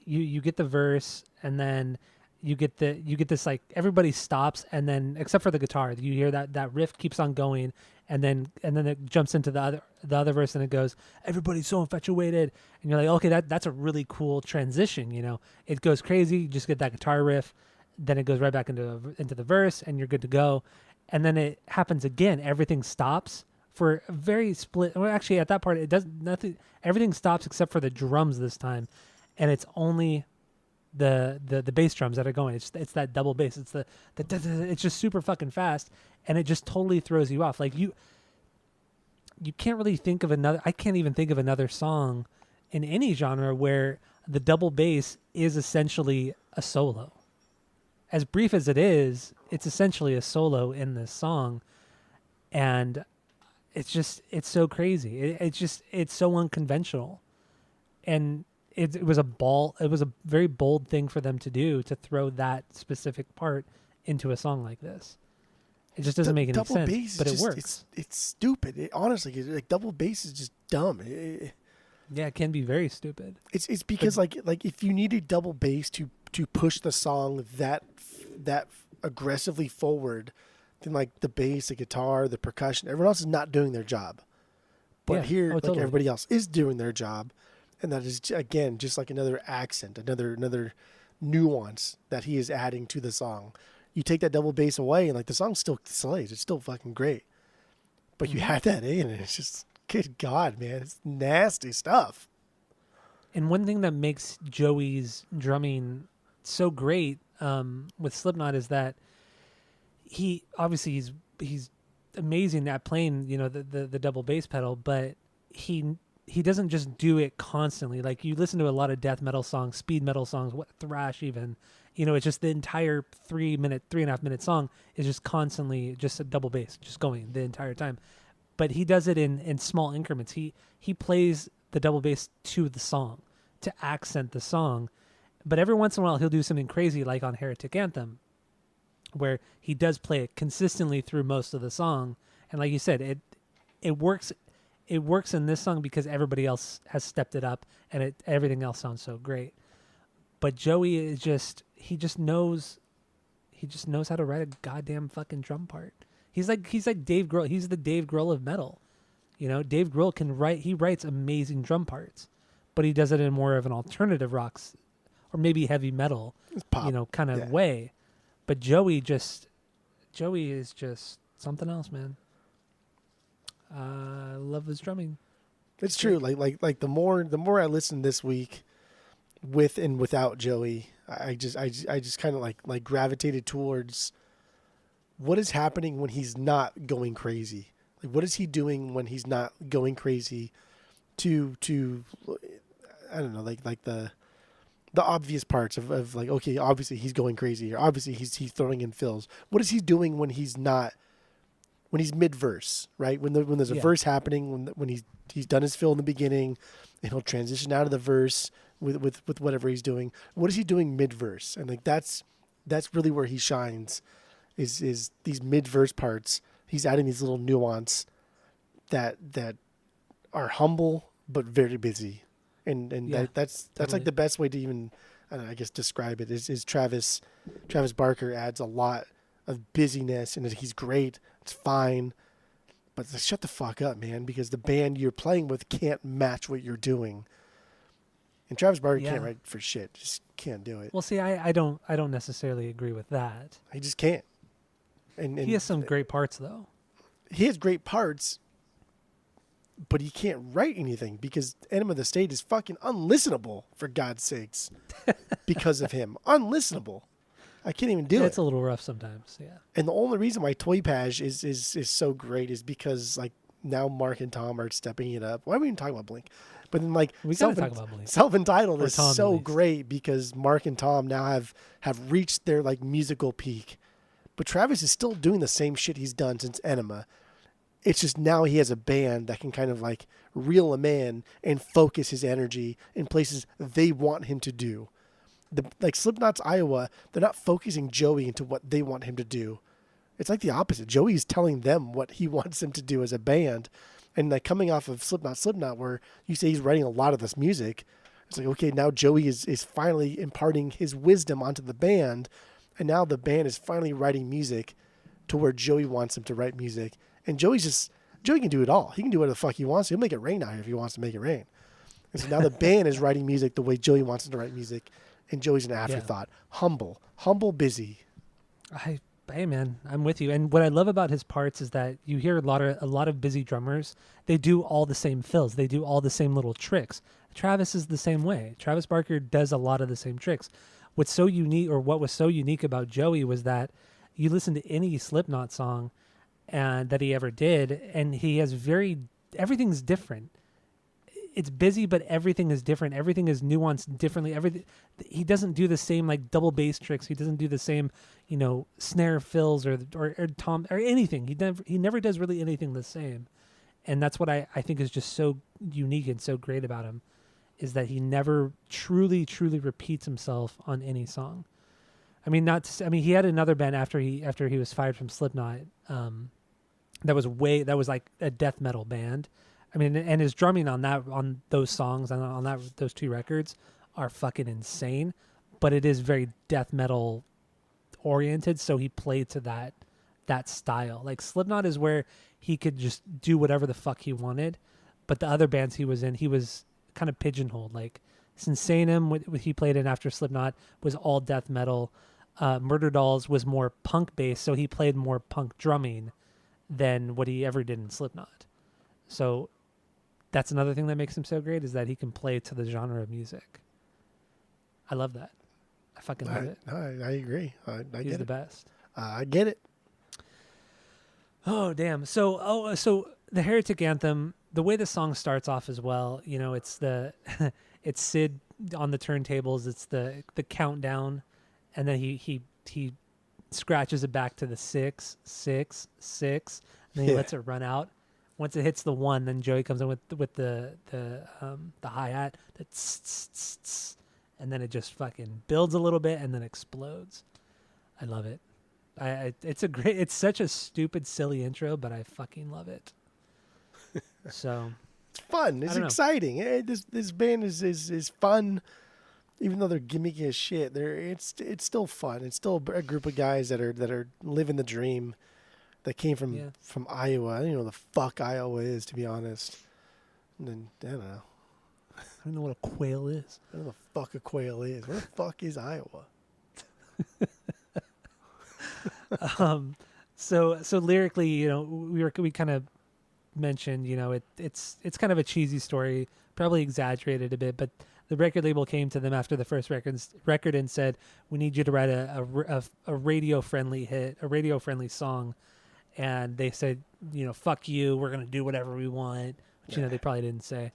you get the verse and then you get this like everybody stops and then except for the guitar you hear that riff keeps on going and then it jumps into the other verse and it goes everybody's so infatuated and you're like okay that's a really cool transition, you know, it goes crazy, you just get that guitar riff, then it goes right back into the verse and you're good to go, and then it happens again, everything stops for a very split. Well, actually, at that part, it does nothing. Everything stops except for the drums this time, and it's only the bass drums that are going. It's that double bass. It's it's just super fucking fast, and it just totally throws you off. Like you can't really think of another. I can't even think of another song in any genre where the double bass is essentially a solo. As brief as it is, it's essentially a solo in this song, and it's so crazy. It's so unconventional, and it was a very bold thing for them to do, to throw that specific part into a song like this. It just doesn't make any double sense, bass but it just, works. It's stupid. Honestly, like double bass is just dumb. Yeah, it can be very stupid. It's because like if you need a double bass to push the song that aggressively forward, then like the bass, the guitar, the percussion, everyone else is not doing their job. But Yeah. here, Oh, like totally. everybody else is doing their job, and that is again just like another accent, another nuance that he is adding to the song. you take that double bass away, and like the song still slays. It's still fucking great. But you had that in, and it's just, good God, man, it's nasty stuff. And one thing that makes Joey's drumming so great with Slipknot is that he obviously he's amazing at playing, you know, the double bass pedal, but he doesn't just do it constantly. Like you listen to a lot of death metal songs, speed metal songs, thrash even, you know, it's just the entire 3.5 minute song is just constantly just a double bass just going the entire time. But he does it in small increments. He plays the double bass to the song to accent the song. But every once in a while he'll do something crazy like on Heretic Anthem, where he does play it consistently through most of the song. And like you said, it works in this song because everybody else has stepped it up and everything else sounds so great. But Joey is he just knows how to write a goddamn fucking drum part. He's like Dave Grohl. He's the Dave Grohl of metal. You know, Dave Grohl he writes amazing drum parts, but he does it in more of an alternative rocks or maybe heavy metal, Pop. you know, kind of way. But Joey is just something else, man. I love his drumming. It's true. Like the more I listen this week, with and without Joey, I just kind of like gravitated towards what is happening when he's not going crazy. Like what is he doing when he's not going crazy? To I don't know, like the obvious parts of like, okay, obviously he's going crazy, or obviously he's throwing in fills. What is he doing when he's not? When he's mid-verse, right? When there's a verse happening, when he's done his fill in the beginning, and he'll transition out of the verse with whatever he's doing. What is he doing mid-verse? And like that's really where he shines, is these mid-verse parts. He's adding these little nuance that are humble but very busy, and that's like the best way to even, I don't know, I guess describe it. Is Travis Barker adds a lot of busyness, and he's great. It's fine, but shut the fuck up, man, because the band you're playing with can't match what you're doing. And Travis Barker can't write for shit. Just can't do it. Well, see, I don't necessarily agree with that. He just can't. And he has some great parts, though. He has great parts, but he can't write anything because Enema of the State is fucking unlistenable, for God's sakes, because of him. Unlistenable. I can't even do it. It's a little rough sometimes, yeah. And the only reason why Toy Page is so great is because like now Mark and Tom are stepping it up. Why are we even talking about Blink? But then like we gotta talk about Blink. Self-Entitled is Tom, so great because Mark and Tom now have reached their like musical peak. But Travis is still doing the same shit he's done since Enema. It's just now he has a band that can kind of like reel him in and focus his energy in places they want him to do. Like Slipknot's Iowa, they're not focusing Joey into what they want him to do. It's like the opposite. Joey's telling them what he wants them to do as a band. And like coming off of Slipknot, where you say he's writing a lot of this music, it's like, okay, now Joey is finally imparting his wisdom onto the band. And now the band is finally writing music to where Joey wants him to write music. And Joey can do it all. He can do whatever the fuck he wants. He'll make it rain out here if he wants to make it rain. And so now the band is writing music the way Joey wants him to write music. And Joey's an afterthought. Yeah. Humble, busy. Hey man, I'm with you. And what I love about his parts is that you hear a lot of busy drummers. They do all the same fills. They do all the same little tricks. Travis is the same way. Travis Barker does a lot of the same tricks. What was so unique about Joey was that you listen to any Slipknot song and that he ever did, and he has everything's different. It's busy, but everything is different. Everything is nuanced differently. He doesn't do the same like double bass tricks. He doesn't do the same, you know, snare fills or tom or anything. He never does really anything the same, and that's what I think is just so unique and so great about him, is that he never truly repeats himself on any song. I mean, he had another band after he was fired from Slipknot. That was like a death metal band. I mean, and his drumming on those songs and on those two records are fucking insane, but it is very death metal oriented. So he played to that style. Like Slipknot is where he could just do whatever the fuck he wanted, but the other bands he was in, he was kind of pigeonholed. Like Sinsanum, what he played in after Slipknot, was all death metal. Murder Dolls was more punk based, so he played more punk drumming than what he ever did in Slipknot. So that's another thing that makes him so great, is that he can play to the genre of music. I love that. I fucking love it. I agree. I He's get the it. best. I get it. Oh damn! So the Heretic Anthem, the way the song starts off as well, it's it's Sid on the turntables. It's the countdown, and then he scratches it back to the 6, 6, 6, and then he lets it run out. Once it hits the 1, then Joey comes in with the hi-hat, the tss, tss, tss, tss, and then it just fucking builds a little bit and then explodes. I love it. It's such a stupid, silly intro, but I fucking love it. So it's fun. It's exciting. This band is fun, even though they're gimmicky as shit. It's still fun. It's still a group of guys that are living the dream. That came from Iowa. I don't know what the fuck Iowa is, to be honest. And then, I don't know. I don't know what a quail is. I don't know what the fuck a quail is. Where the fuck is Iowa? So lyrically, we kind of mentioned, it's kind of a cheesy story, probably exaggerated a bit, but the record label came to them after the first record and said, "We need you to write a radio friendly hit, a radio friendly song." And they said, "Fuck you, we're gonna do whatever we want," which they probably didn't say.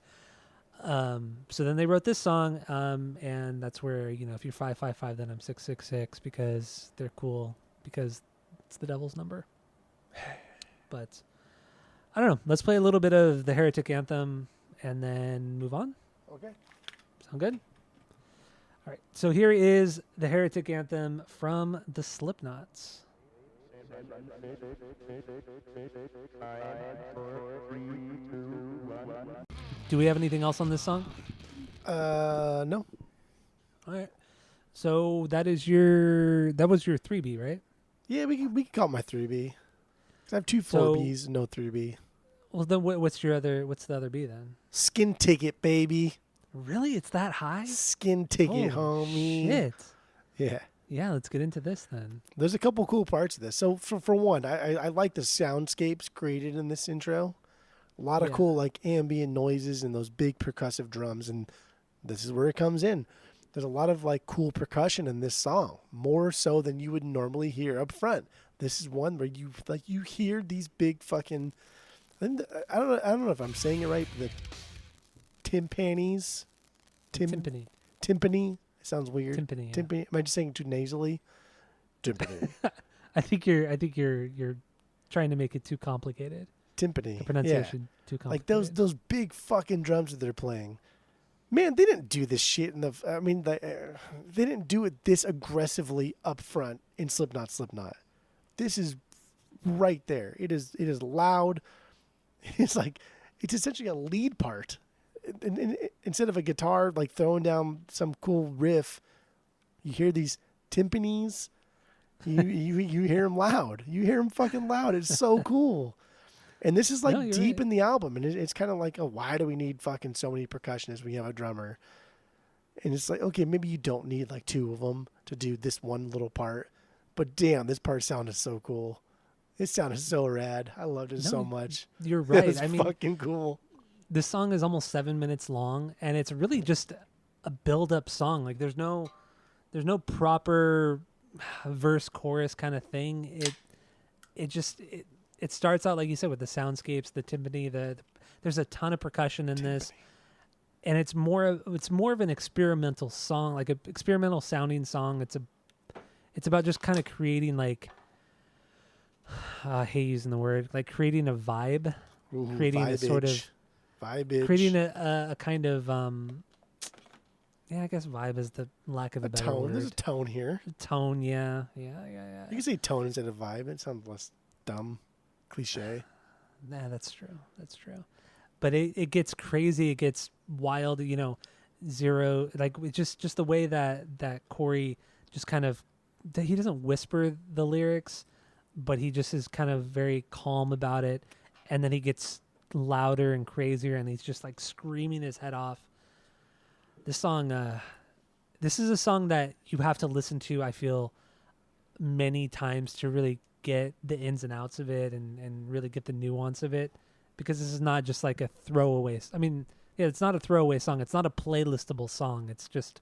So then they wrote this song, and that's where if you're 555, then I'm 666, because they're cool, because it's the devil's number. But I don't know. Let's play a little bit of the Heretic Anthem and then move on. Okay. Sound good? All right. So here is the Heretic Anthem from the Slipknots. Do we have anything else on this song? No. All right. So that was your 3B, right? Yeah, we can call it my 3B. 'Cause I have 2 4Bs, no 3B. Well, then what's the other B then? Skin Ticket, baby. Really? It's that high? Skin Ticket, homie. Shit. Yeah. Yeah, let's get into this then. There's a couple cool parts of this. So for one, I like the soundscapes created in this intro. A lot of cool ambient noises and those big percussive drums, and this is where it comes in. There's a lot of cool percussion in this song, more so than you would normally hear up front. This is one where you hear these big fucking, I don't know if I'm saying it right, but the timpanis, Timpani. timpani. It sounds weird. Timpani. Yeah. Timpani. Am I just saying it too nasally? Timpani. I think you're trying to make it too complicated. Timpani. The pronunciation too complicated. Like those big fucking drums that they're playing. Man, they didn't do this shit they didn't do it this aggressively up front in Slipknot. This is right there. It is loud. It's essentially a lead part. And instead of a guitar throwing down some cool riff, you hear these timpanis. You hear them loud. You hear them fucking loud. It's so cool. And this is deep in the album, and it's kind of why do we need fucking so many percussionists when you have a drummer? And it's okay, maybe you don't need 2 of them to do this one little part, but damn, this part sounded so cool. It sounded so rad. I loved it so much. You're right. It was fucking cool. This song is almost 7 minutes long, and it's really just a build-up song. There's no proper verse chorus kind of thing. It starts out, like you said, with the soundscapes, the timpani, there's a ton of percussion in this, and it's more of an experimental song, like an experimental sounding song. It's about just kind of creating I hate using the word, creating a vibe, creating a sort of vibe, creating a kind of I guess vibe is the lack of a better tone. word. There's a tone here. Tone, yeah. You can say tone instead of vibe. It sounds less dumb. Cliche. Nah, that's true. But it gets crazy. It gets wild. Zero. Just the way that Corey just kind of, he doesn't whisper the lyrics, but he just is kind of very calm about it. And then he gets louder and crazier, and he's just screaming his head off. This song, this is a song that you have to listen to, I feel, many times to really get the ins and outs of it and really get the nuance of it, because this is not just like a throwaway. I mean, yeah, it's not a throwaway song. It's not a playlistable song. It's just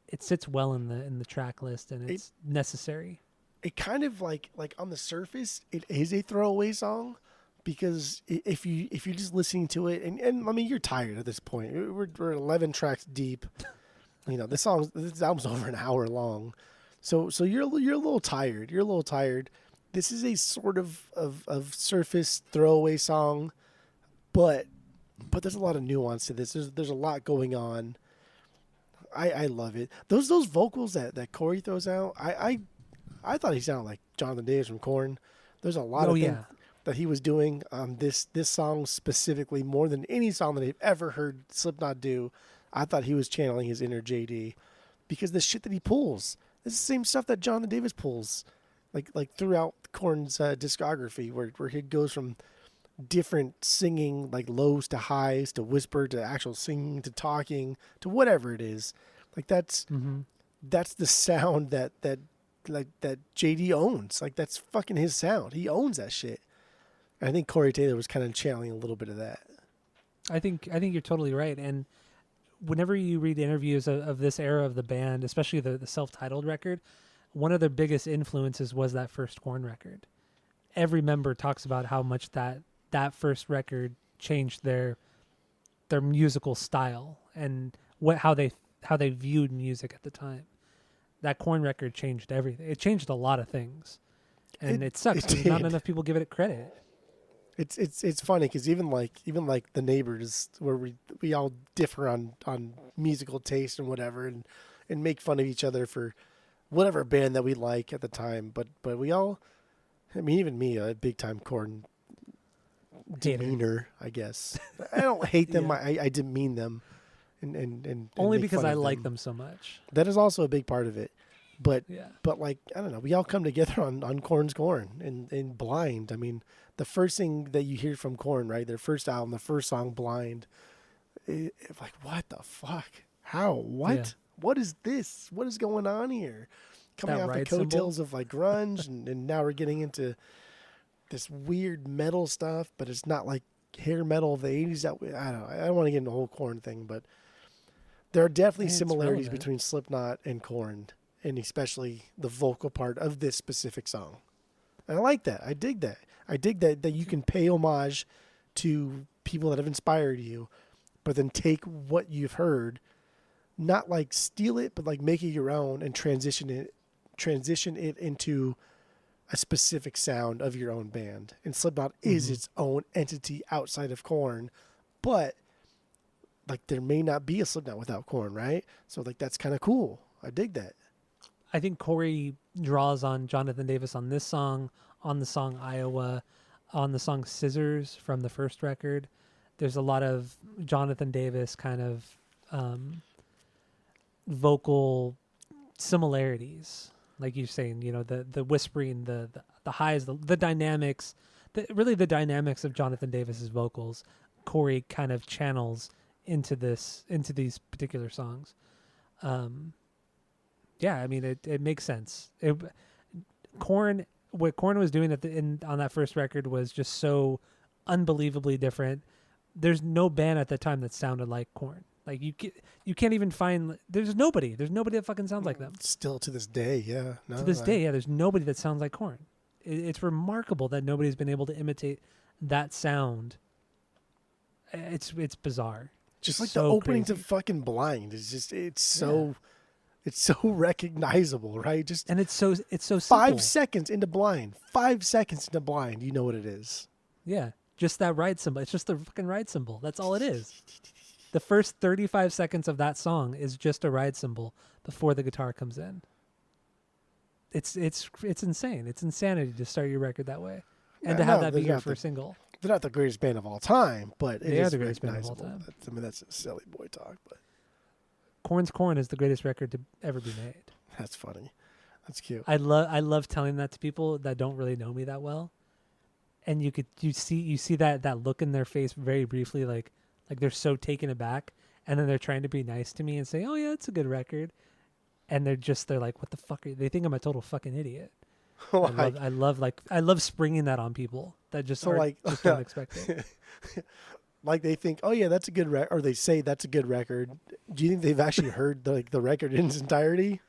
it sits well in the track list, and it's necessary. It kind of like on the surface, it is a throwaway song, because if you're just listening to it, and I mean, you're tired at this point. We're 11 tracks deep. You know, this album's over an hour long, so you're a little tired. You're a little tired. This is a sort of surface throwaway song, but there's a lot of nuance to this. There's a lot going on. I love it. Those vocals that Corey throws out, I thought he sounded like Jonathan Davis from Korn. There's a lot of things that he was doing on this song specifically, more than any song that I've ever heard Slipknot do. I thought he was channeling his inner JD, because the shit that he pulls, it's the same stuff that Jonathan Davis pulls, like throughout Korn's discography, where he goes from different singing, like lows to highs to whisper to actual singing to talking to whatever it is. Like that's the sound that JD owns. Like that's fucking his sound. He owns that shit. And I think Corey Taylor was kind of channeling a little bit of that. I think you're totally right. And whenever you read interviews of this era of the band, especially the self-titled record, one of their biggest influences was that first Korn record. Every member talks about how much that first record changed their musical style and how they viewed music at the time. That Korn record changed everything. It changed a lot of things, and it sucks because not enough people give it credit. It's funny because even like the Neighbors, where we all differ on musical taste and whatever, and make fun of each other for whatever band that we like at the time, but we all, I mean, even me, a big time Korn demeanor, I guess. I don't hate them. Yeah. I demean them, and only because I like them so much. That is also a big part of it. But like, I don't know, we all come together on Korn's Korn and Blind. I mean, the first thing that you hear from Korn, right? Their first album, the first song, Blind. It's like, what the fuck? How? What? Yeah. What is this? What is going on here? Coming off the coattails of like grunge, and now we're getting into this weird metal stuff, but it's not like hair metal of the 80s. I don't want to get into the whole Korn thing, but there are definitely similarities between Slipknot and Korn, and especially the vocal part of this specific song. And I like that. I dig that. I dig that you can pay homage to people that have inspired you, but then take what you've heard, not like steal it, but like make it your own and transition it into a specific sound of your own band. And Slipknot is its own entity outside of Korn, but like there may not be a Slipknot without Korn, right? So like that's kind of cool. I dig that. I think Corey draws on Jonathan Davis on this song, on the song Iowa, on the song Scissors from the first record. There's a lot of Jonathan Davis kind of vocal similarities, like you're saying, you know, the whispering, the highs, the dynamics, really the dynamics of Jonathan Davis's vocals. Corey kind of channels into these particular songs. Yeah, I mean, it makes sense. What Korn was doing on that first record was just so unbelievably different. There's no band at the time that sounded like Korn. Like you can't even find. There's nobody that fucking sounds like them. Still to this day, yeah. No, to this day, yeah. There's nobody that sounds like Korn. It's remarkable that nobody's been able to imitate that sound. It's bizarre. Just like so the opening to fucking Blind is just it's so recognizable, right? Just and it's so simple. 5 seconds into Blind. 5 seconds into Blind, you know what it is. Yeah, just that ride cymbal. It's just the fucking ride cymbal. That's all it is. The first 35 seconds of that song is just a ride cymbal before the guitar comes in. It's insane. It's insanity to start your record that way, and to have that be your first single. They're not the greatest band of all time, but they are the greatest band of all time. I mean, that's a silly boy talk, but Korn's Korn is the greatest record to ever be made. That's funny. That's cute. I love telling that to people that don't really know me that well, and you see that look in their face very briefly, like they're so taken aback, and then they're trying to be nice to me and say, "Oh yeah, it's a good record." and they're like, what the fuck they think I'm a total fucking idiot. Like, I love springing that on people that just so are like, just don't expect it. like they think, oh yeah, that's a good record, or they say that's a good record. Do you think they've actually heard the record in its entirety?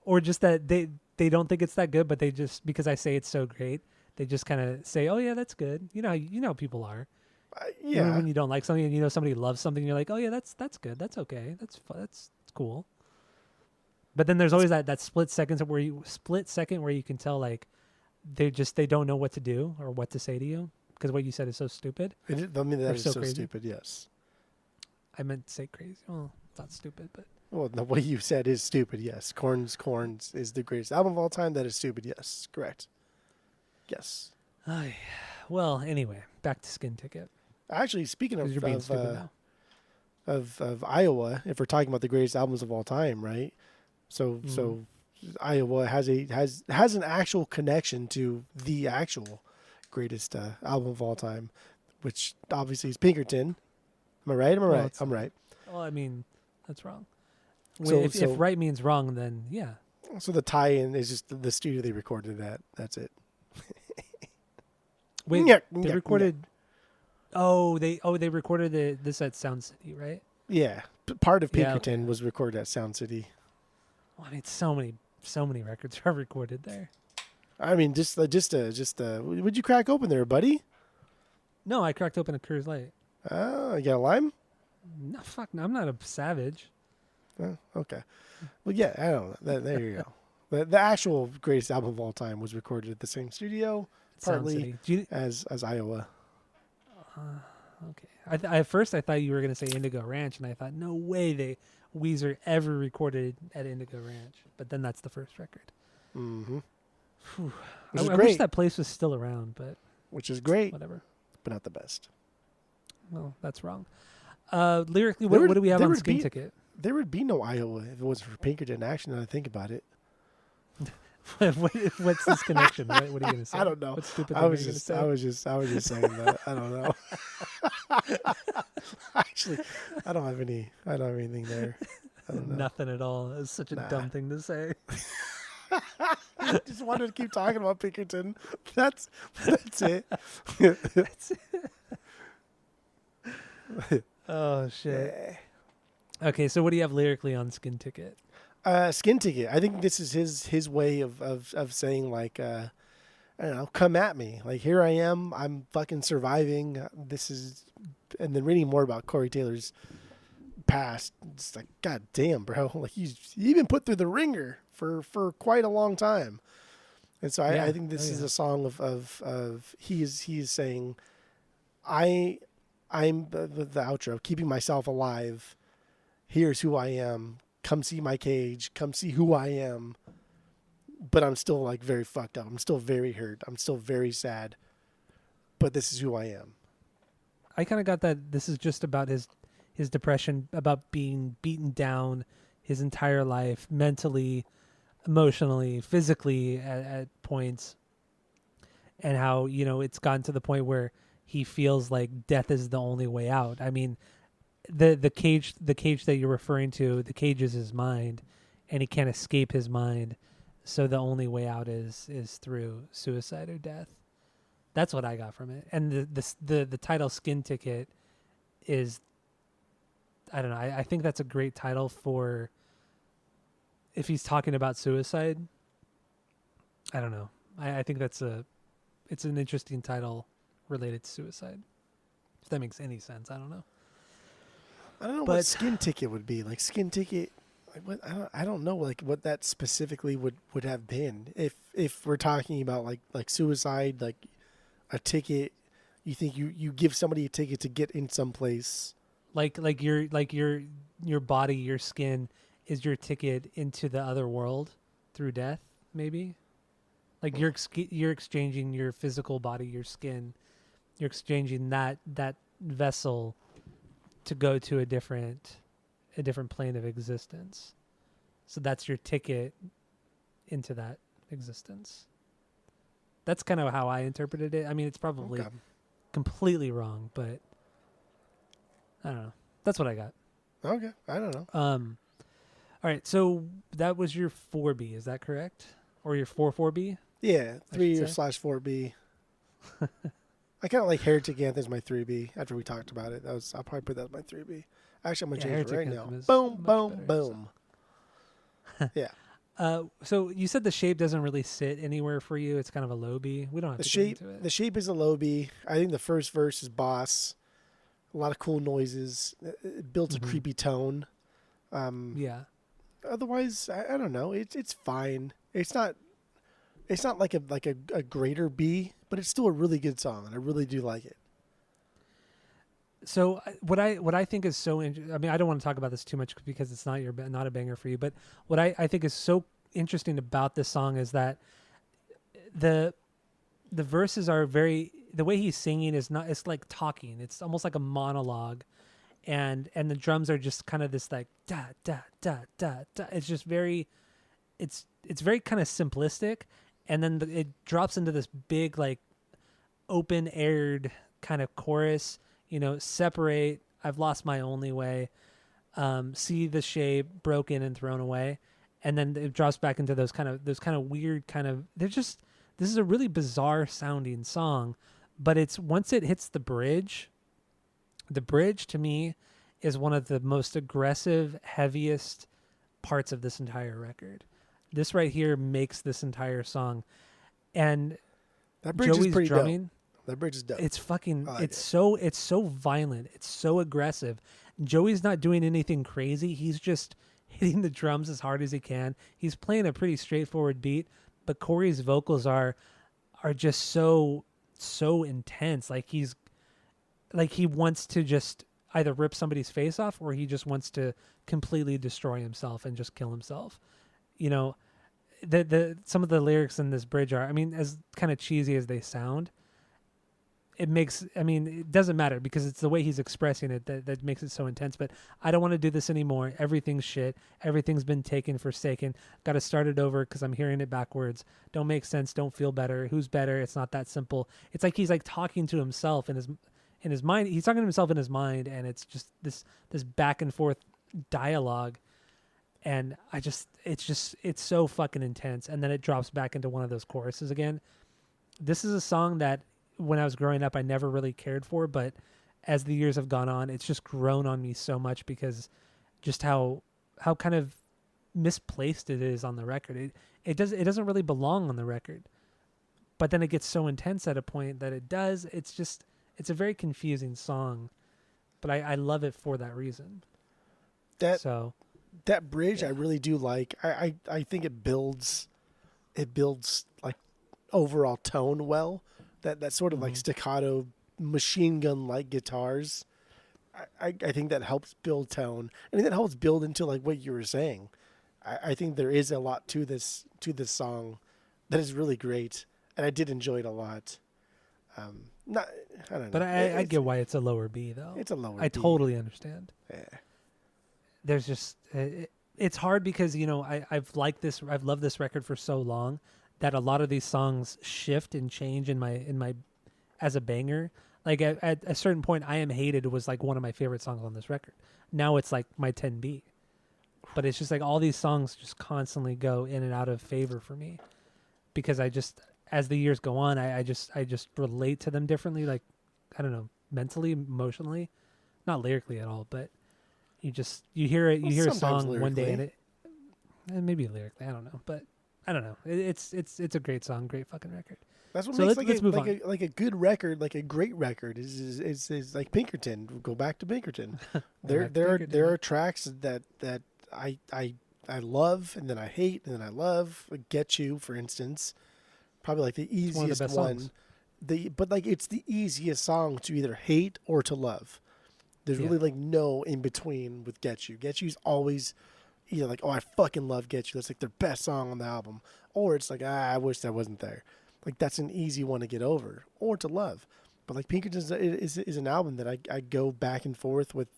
Or just that they don't think it's that good, but they just, because I say it's so great, they just kind of say, oh yeah, that's good. You know how people are. Yeah. When you don't like something and you know somebody loves something, you're like, oh yeah, that's good, that's okay, that's cool. But then there's always that split second where you can tell like they don't know what to do or what to say to you because what you said is so stupid. I mean, that is so so crazy. stupid. Yes. I meant to say crazy. Well, it's not stupid, but Well, the way you said is stupid. Yes. Korn's is the greatest album of all time. That is stupid. Yes. Correct. Yes. well, anyway, back to Skin Ticket Actually, speaking because of you're being stupid now. of Iowa, if we're talking about the greatest albums of all time, right? So Iowa has an actual connection to the actual greatest album of all time, which obviously is Pinkerton. Am I right? Am I right? I'm right. Well, I mean, that's wrong. So- If so- right means wrong, then yeah. So the tie-in is just the studio they recorded at. That's it. Wait, Nyah, they nyah, recorded. Oh, they recorded this at Sound City, right? Yeah, part of Yeah, Pinkerton okay. was recorded at Sound City. Well, I mean, so many records are recorded there. I mean, would you crack open there, buddy? No, I cracked open a Coors Light. Oh, you got a lime? No, fuck, no, I'm not a savage. Oh, okay. Well, yeah, I don't know. There you go. The actual greatest album of all time was recorded at the same studio, Sound partly City. Do you, as Iowa. okay. At first, I thought you were going to say Indigo Ranch, and I thought, no way Weezer ever recorded at Indigo Ranch. But then that's the first record. Mm-hmm. Whew. Which is I great. wish that place was still around, but Which is great, whatever. but not the best. Well, that's wrong. Lyrically, There what do we have there on would Skin be- Ticket? There would be no Iowa if it wasn't for Pinkerton. Actually, now that I think about it, What's this connection? What are you going to say? I don't know. What stupid I thing was are you just gonna say? I was just saying that. I don't know. Actually, I don't have anything there. I don't know. Nothing at all. It's such a Nah. dumb thing to say. I just wanted to keep talking about Pinkerton. That's it. Oh shit. Okay, so what do you have lyrically on Skin Ticket? Skin Ticket. I think this is his way of saying like I don't know, come at me. Like here I am. I'm fucking surviving. This is, and then reading more about Corey Taylor's past. It's like, God damn, bro. Like you've been put through the ringer for quite a long time. And so Yeah. I think this is a song of he is saying, I'm the outro, keeping myself alive. Here's who I am. Come see my cage. Come see who I am. But I'm still like very fucked up. I'm still very hurt. I'm still very sad. But this is who I am. I kind of got that this is just about his depression, about being beaten down his entire life, mentally, emotionally, physically at points, and how, you know, it's gotten to the point where he feels like death is the only way out. I mean, the cage that you're referring to, the cage is his mind, and he can't escape his mind. So the only way out is through suicide or death. That's what I got from it. And the title Skin Ticket is, I don't know. I think that's a great title for if he's talking about suicide. I don't know. I think it's an interesting title related to suicide. If that makes any sense, I don't know. I don't know But- what Skin Ticket would be. Like Skin Ticket, like what I don't know like what that specifically would have been. If we're talking about like suicide, like a ticket, you think you give somebody a ticket to get in someplace. Like your body, your skin is your ticket into the other world through death, maybe. Like you're exchanging your physical body, your skin, you're exchanging that vessel to go to a different plane of existence. So that's your ticket into that existence. That's kind of how I interpreted it. I mean, it's probably Okay. completely wrong, but I don't know. That's what I got. Okay, I don't know. All right, so that was your 4B, is that correct? Or your 4-4B, Yeah, I should 3 or say? slash 4B. I kind of like Heretic Anthem's my 3B after we talked about it. I'll probably put that as my 3B. Actually, I'm going Yeah, to change it Heretic right Anthem now. is a Boom, much boom, better song. boom. Yeah. So you said the shape doesn't really sit anywhere for you. It's kind of a low B. We don't have The to get shape into it. the shape is a low B. I think the first verse is boss. A lot of cool noises. It builds a Hmm. creepy tone. Um, Yeah. Otherwise, I don't know. It's fine. It's not like a greater B, but it's still a really good song, and I really do like it. So what I think is so I mean, I don't want to talk about this too much because it's not a banger for you, but what I think is so interesting about this song is that the the verses are very, the way he's singing is not, it's like talking. It's almost like a monologue, and the drums are just kind of this like da da da da da. It's just very, it's very kind of simplistic, and then it drops into this big like open aired kind of chorus. You know, separate. I've lost my only way. See the shape broken and thrown away, and then it drops back into those kind of weird kind of. They're just, this is a really bizarre sounding song, but it's once it hits the bridge to me is one of the most aggressive, heaviest parts of this entire record. This right here makes this entire song, and That bridge is Joey's pretty dope. drumming. That bridge is dope. It's fucking. I like it. It's so violent. It's so aggressive. Joey's not doing anything crazy. He's just hitting the drums as hard as he can. He's playing a pretty straightforward beat, but Corey's vocals are just so intense. Like he wants to just either rip somebody's face off, or he just wants to completely destroy himself and just kill himself. You know, the some of the lyrics in this bridge are, I mean, as kind of cheesy as they sound, it makes, I mean, it doesn't matter because it's the way he's expressing it that makes it so intense. But I don't want to do this anymore. Everything's shit. Everything's been taken, forsaken. Got to start it over because I'm hearing it backwards. Don't make sense. Don't feel better. Who's better? It's not that simple. It's like he's like talking to himself in his mind. He's talking to himself in his mind, and it's just this back and forth dialogue. And it's so fucking intense. And then it drops back into one of those choruses again. This is a song that when I was growing up, I never really cared for, but as the years have gone on, it's just grown on me so much because just how kind of misplaced it is on the record. It doesn't really belong on the record, but then it gets so intense at a point that it does. It's a very confusing song, but I love it for that reason. That So that bridge I yeah. really do like. I think it builds like overall tone well. That sort of like Mhm. staccato machine gun like guitars. I think that helps build tone. I think that helps build into like what you were saying. I think there is a lot to this song that is really great, and I did enjoy it a lot. Not I don't But know. I get why it's a lower B though. It's a lower I B. totally understand. Yeah. There's just it's hard because I've loved this record for so long that a lot of these songs shift and change in my as a banger. Like at a certain point, I Am Hated was like one of my favorite songs on this record. Now it's like my 10B. But it's just like all these songs just constantly go in and out of favor for me because I just, as the years go on, I just relate to them differently. Like, I don't know, mentally, emotionally, not lyrically at all, but you hear it, you Well, hear a sometimes song one day lyrically. and maybe lyrically, I don't know, but I don't know. It's a great song, great fucking record. That's what So makes like let's a move like on. a like a good record, like a great record is like Pinkerton. Go back to Pinkerton. We're There back to there are Pinkerton, there yeah. are tracks that I love and then I hate and then I love. Like Get You, for instance, probably like the It's one of the easiest best one. songs. But like it's the easiest song to either hate or to love. There's Yeah. really like no in between with Get You. Get You's always either like, oh, I fucking love Get You. That's like their best song on the album, or it's like, I wish that wasn't there. Like that's an easy one to get over or to love. But like Pinkerton is an album that I go back and forth with,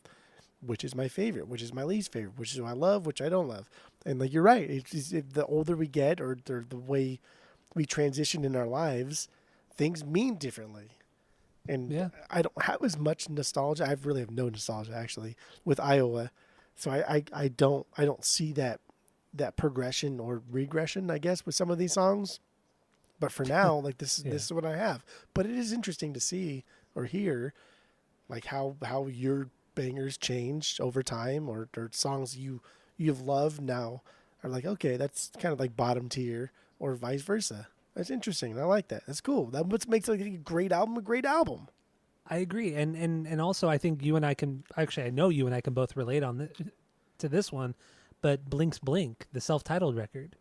which is my favorite, which is my least favorite, which is what I love, which I don't love. And like you're right, the older we get or the way we transition in our lives, things mean differently. And Yeah. I don't have as much nostalgia. I really have no nostalgia actually with Iowa So I don't see that progression or regression, I guess, with some of these songs. But for now, like Yeah. this is what I have. But it is interesting to see or hear like how your bangers changed over time, or songs you've loved now are like, okay, that's kind of like bottom tier, or vice versa. That's interesting. I like that. That's cool. That what makes like a great album a great album. I agree, and also I think you and I can actually I know you and I can both relate on to this one, but Blink's Blink, the self-titled record,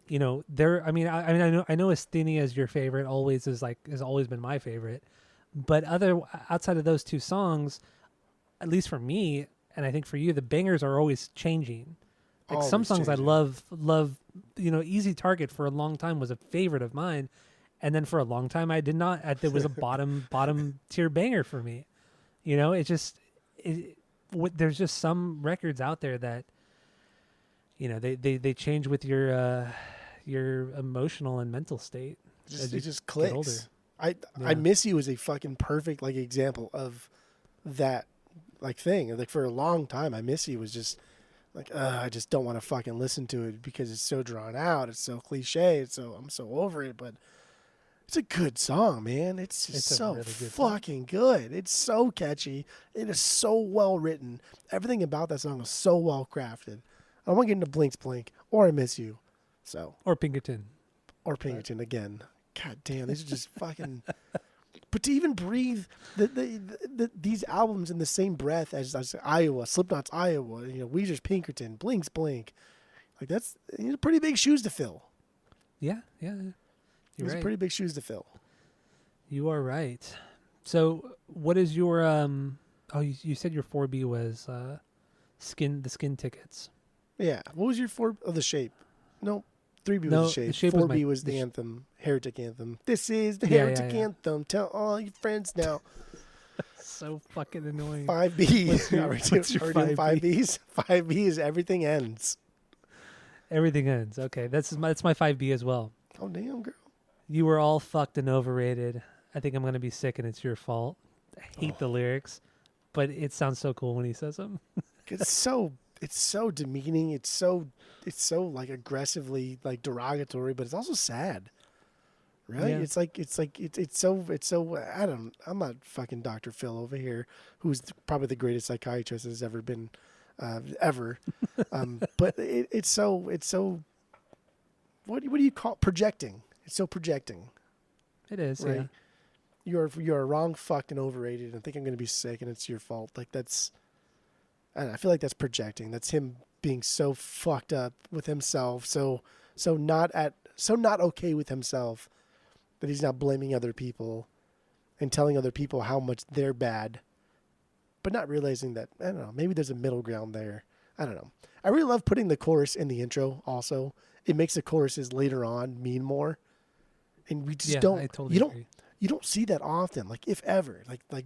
you know, there. I know Asthenia is your favorite. Always is like has always been my favorite, but outside of those two songs, at least for me, and I think for you, the bangers are always changing. Like some Always songs I changing. love. You know, Easy Target for a long time was a favorite of mine, and then for a long time I did not. It was a bottom tier banger for me. You know, there's just some records out there that, you know, they change with your emotional and mental state as It you just get older. clicks. I Yeah. Miss You is a fucking perfect like example of that like thing. Like for a long time, I Miss You was just like, I just don't want to fucking listen to it because it's so drawn out. It's so cliche. I'm so over it. But it's a good song, man. It's just It's a so really good song. fucking good. It's so catchy. It is so well written. Everything about that song is so well crafted. I want to get into Blink's Blink or I Miss You. So, Or Pinkerton. or Pinkerton again. God damn, these are just fucking. But to even breathe these albums in the same breath as Iowa, Slipknot's Iowa, you know, Weezer's Pinkerton, Blink's Blink, like that's pretty big shoes to fill. Yeah. You're Those are right. pretty big shoes to fill. You are right. So, what is your Oh, you said your 4B was the skin tickets. Yeah. What was your four? Oh, the Shape. No, 3B No, was The the Shape. Shape was 4B my- was the the sh- anthem, Heretic anthem. This is the Yeah, Heretic yeah. anthem. Tell all your friends now. So fucking annoying. 5B. What's your- Already what's your doing 5B? 5Bs. 5B is everything ends. Everything ends. Okay, that's my 5B as well. Oh damn, girl. You were all fucked and overrated. I think I'm gonna be sick and it's your fault. I hate the lyrics, but it sounds so cool when he says them. It's so demeaning. It's so like aggressively like derogatory, but it's also sad. Right? Yeah. It's so I'm not fucking Dr. Phil over here, who's probably the greatest psychiatrist that's ever been ever. But it's so what do you call projecting? It's so projecting. It is, Right. yeah. You're wrong, fucked, and overrated, and think I'm gonna be sick, and it's your fault. Like that's, I don't know, I feel like that's projecting. That's him being so fucked up with himself, so not okay with himself that he's not blaming other people and telling other people how much they're bad, but not realizing that I don't know. Maybe there's a middle ground there. I don't know. I really love putting the chorus in the intro. Also, it makes the choruses later on mean more, and we just Yeah, don't. I totally you agree. don't see that often. Like if ever, like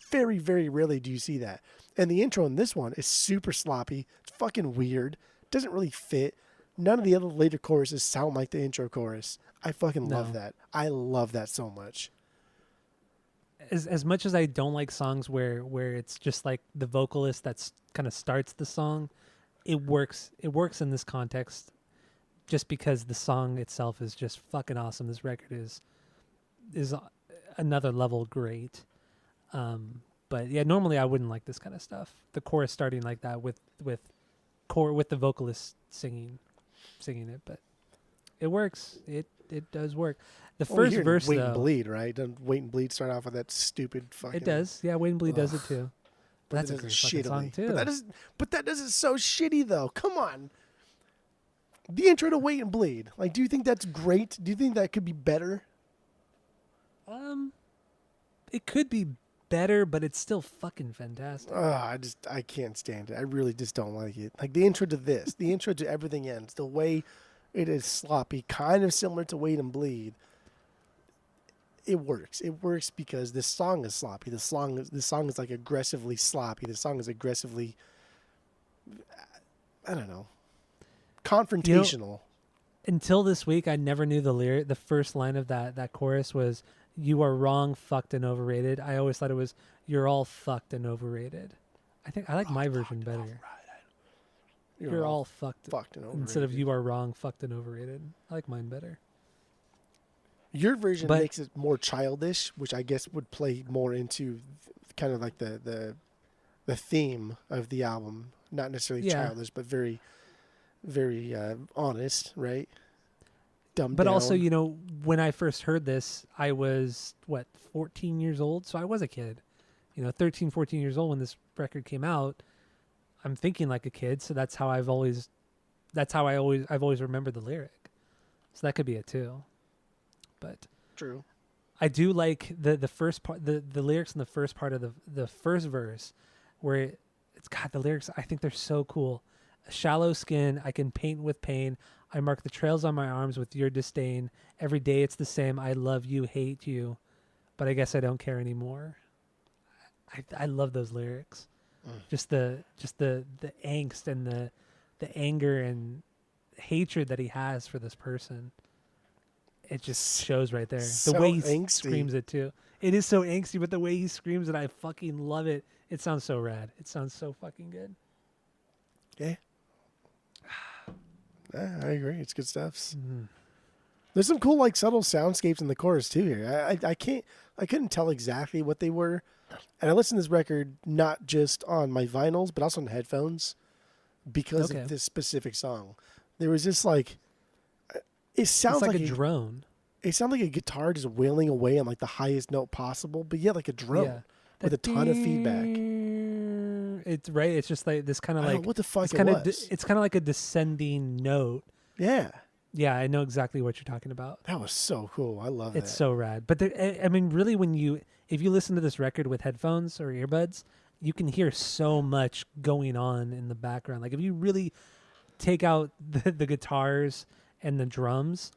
very very rarely do you see that. And the intro in this one is super sloppy. It's fucking weird. Doesn't really fit. None of the other later choruses sound like the intro chorus. I fucking love No. that. I love that so much. As much as I don't like songs where it's just like the vocalist that's kind of starts the song, it works in this context just because the song itself is just fucking awesome. This record is another level great. But yeah, normally I wouldn't like this kind of stuff. The chorus starting like that with the vocalist singing it, but it works. It does work. The Well, we first hear verse Wait though, and Bleed, right? Doesn't Wait and Bleed start off with that stupid fucking. it does. Yeah, Wayne Bleed does it Ugh. too. But That's it a does great it fucking song shittily. too. But that does it so shitty though. Come on. The intro to Wait and Bleed. Like, do you think that's great? Do you think that could be better? It could be better, but it's still fucking fantastic. I can't stand it. I really just don't like it. Like the intro to this, the intro to Everything Ends, the way it is sloppy, kind of similar to Wait and Bleed. It works. It works because this song is sloppy. This song is like aggressively sloppy. The song is aggressively, I don't know, confrontational. Until this week, I never knew the lyric. The first line of that chorus was "You are wrong, fucked, and overrated." I always thought it was "You're all fucked and overrated." I think I like my version better. You're all fucked. fucked and overrated. Instead of you are wrong, fucked and overrated. I like mine better. Your version But- makes it more childish, which I guess would play more into kind of like the theme of the album. Not necessarily Yeah. childish, but very, very honest, right? Dumbed But down. also, you know, when I first heard this, I was, 14 years old? So I was a kid. 13, 14 years old when this record came out. I'm thinking like a kid, so that's how I've always remembered the lyric. So that could be it too. But True. I do like the first part, the lyrics in the first part of the first verse, where it's got the lyrics. I think they're so cool. A shallow skin, I can paint with pain. I mark the trails on my arms with your disdain. Every day it's the same. I love you, hate you, but I guess I don't care anymore. I love those lyrics. Just the angst and the anger and hatred that he has for this person. It just shows right there. So The way he angsty. screams it too. It is so angsty, but the way he screams it, I fucking love it. It sounds so rad. It sounds so fucking good. Yeah. Yeah, I agree. It's good stuff. Mm-hmm. There's some cool, like, subtle soundscapes in the chorus too. Here, I couldn't tell exactly what they were, and I listened to this record not just on my vinyls, but also on headphones because Okay. of this specific song. There was just like, it sounds It's like like a drone. It sounded like a guitar just wailing away on like the highest note possible, but yet like a drone Yeah. with a ton of feedback. It's right. It's just like this kind of I don't like know what the fuck it's it kind was. of it's kind of like a descending note. Yeah, Yeah, I know exactly what you're talking about. that was so cool. I love It's that. so rad. But I mean, really, if you listen to this record with headphones or earbuds, you can hear so much going on in the background. Like if you really take out the guitars and the drums,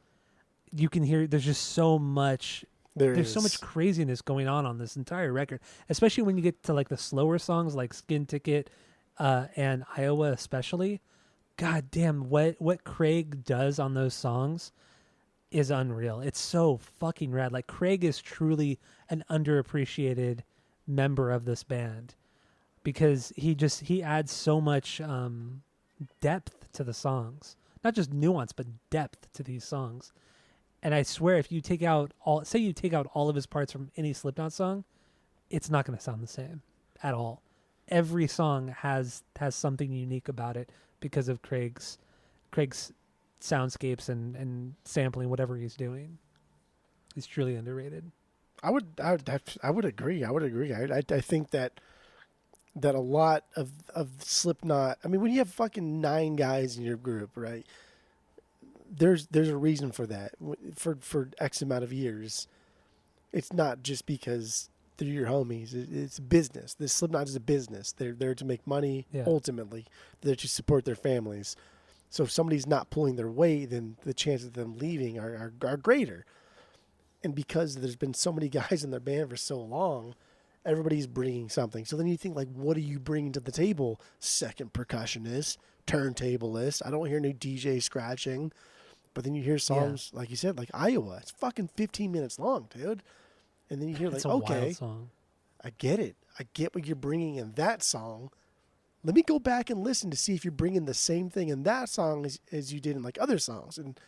you can hear there's just so much. There's so much craziness going on this entire record, especially when you get to like the slower songs like Skin Ticket and Iowa especially. God damn, what Craig does on those songs is unreal. It's so fucking rad. Like Craig is truly an underappreciated member of this band because he adds so much depth to the songs. Not just nuance, but depth to these songs. And I swear, if you take out all of his parts from any Slipknot song, it's not going to sound the same at all. Every song has something unique about it because of Craig's soundscapes and sampling whatever he's doing. He's truly underrated. I would agree. I think that a lot of Slipknot. I mean, when you have fucking 9 guys in your group, right? There's a reason for that. For X amount of years, it's not just because they're your homies. It's business. This Slipknot is a business. They're there to make money. Yeah. Ultimately, they're to support their families. So if somebody's not pulling their weight, then the chances of them leaving are greater. And because there's been so many guys in their band for so long, everybody's bringing something. So then you think, like, what are you bringing to the table? Second percussionist, turntablist. I don't hear no DJ scratching. But then you hear songs, like you said, like Iowa. It's fucking 15 minutes long, dude. And then you hear, like, It's a okay, wild song. I get it. I get what you're bringing in that song. Let me go back and listen to see if you're bringing the same thing in that song as you did in, like, other songs. And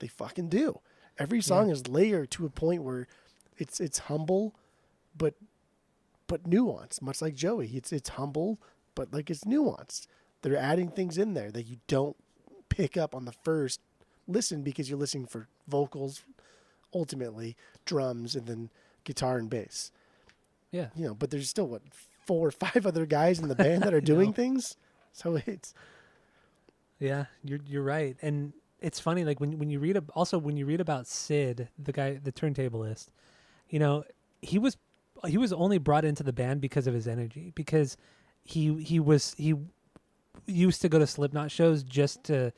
they fucking do. Every song is layered to a point where it's humble, but nuanced, much like Joey. It's humble, but like it's nuanced. They're adding things in there that you don't pick up on the first listen because you're listening for vocals, ultimately drums, and then guitar and bass. Yeah. But there's still 4 or 5 other guys in the band that are doing things. So it's Yeah, you're right. And it's funny, like when you read about Sid, the guy, the turntablist, he was only brought into the band because of his energy, because he used to go to Slipknot shows just to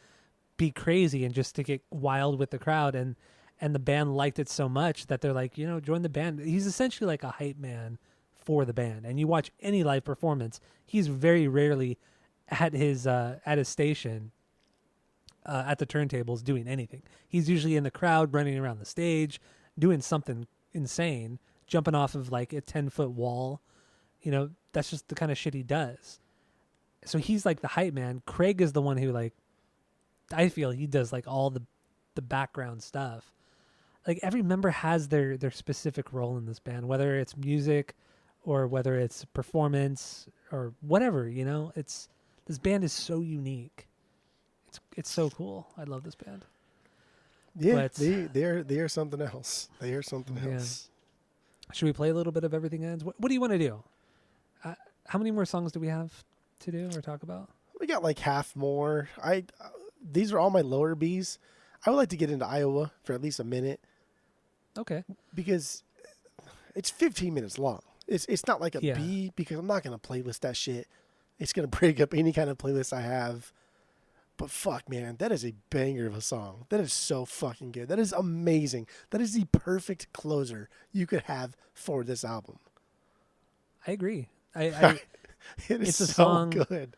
be crazy and just to get wild with the crowd, and the band liked it so much that they're like, join the band. He's essentially like a hype man for the band. And you watch any live performance, he's very rarely at his station at the turntables doing anything. He's usually in the crowd, running around the stage, doing something insane, jumping off of like a 10-foot wall. That's just the kind of shit he does. so he's like the hype man. Craig is the one who like, I feel he does like all the background stuff. Like every member has their specific role in this band, whether it's music or whether it's performance or whatever, you know. This band is so unique. It's so cool. I love this band. Yeah, But they are something else. They are something Yeah. else. should we play a little bit of Everything Ends? What do you want to do? How many more songs do we have to do or talk about? We got like half more. These are all my lower Bs. I would like to get into Iowa for at least a minute Okay. because it's 15 minutes long. It's not like a Yeah. B because I'm not gonna playlist that shit. It's gonna break up any kind of playlist I have. But fuck, man, that is a banger of a song. That is so fucking good. That is amazing. That is the perfect closer you could have for this album. I agree. I It is It's a so song- good.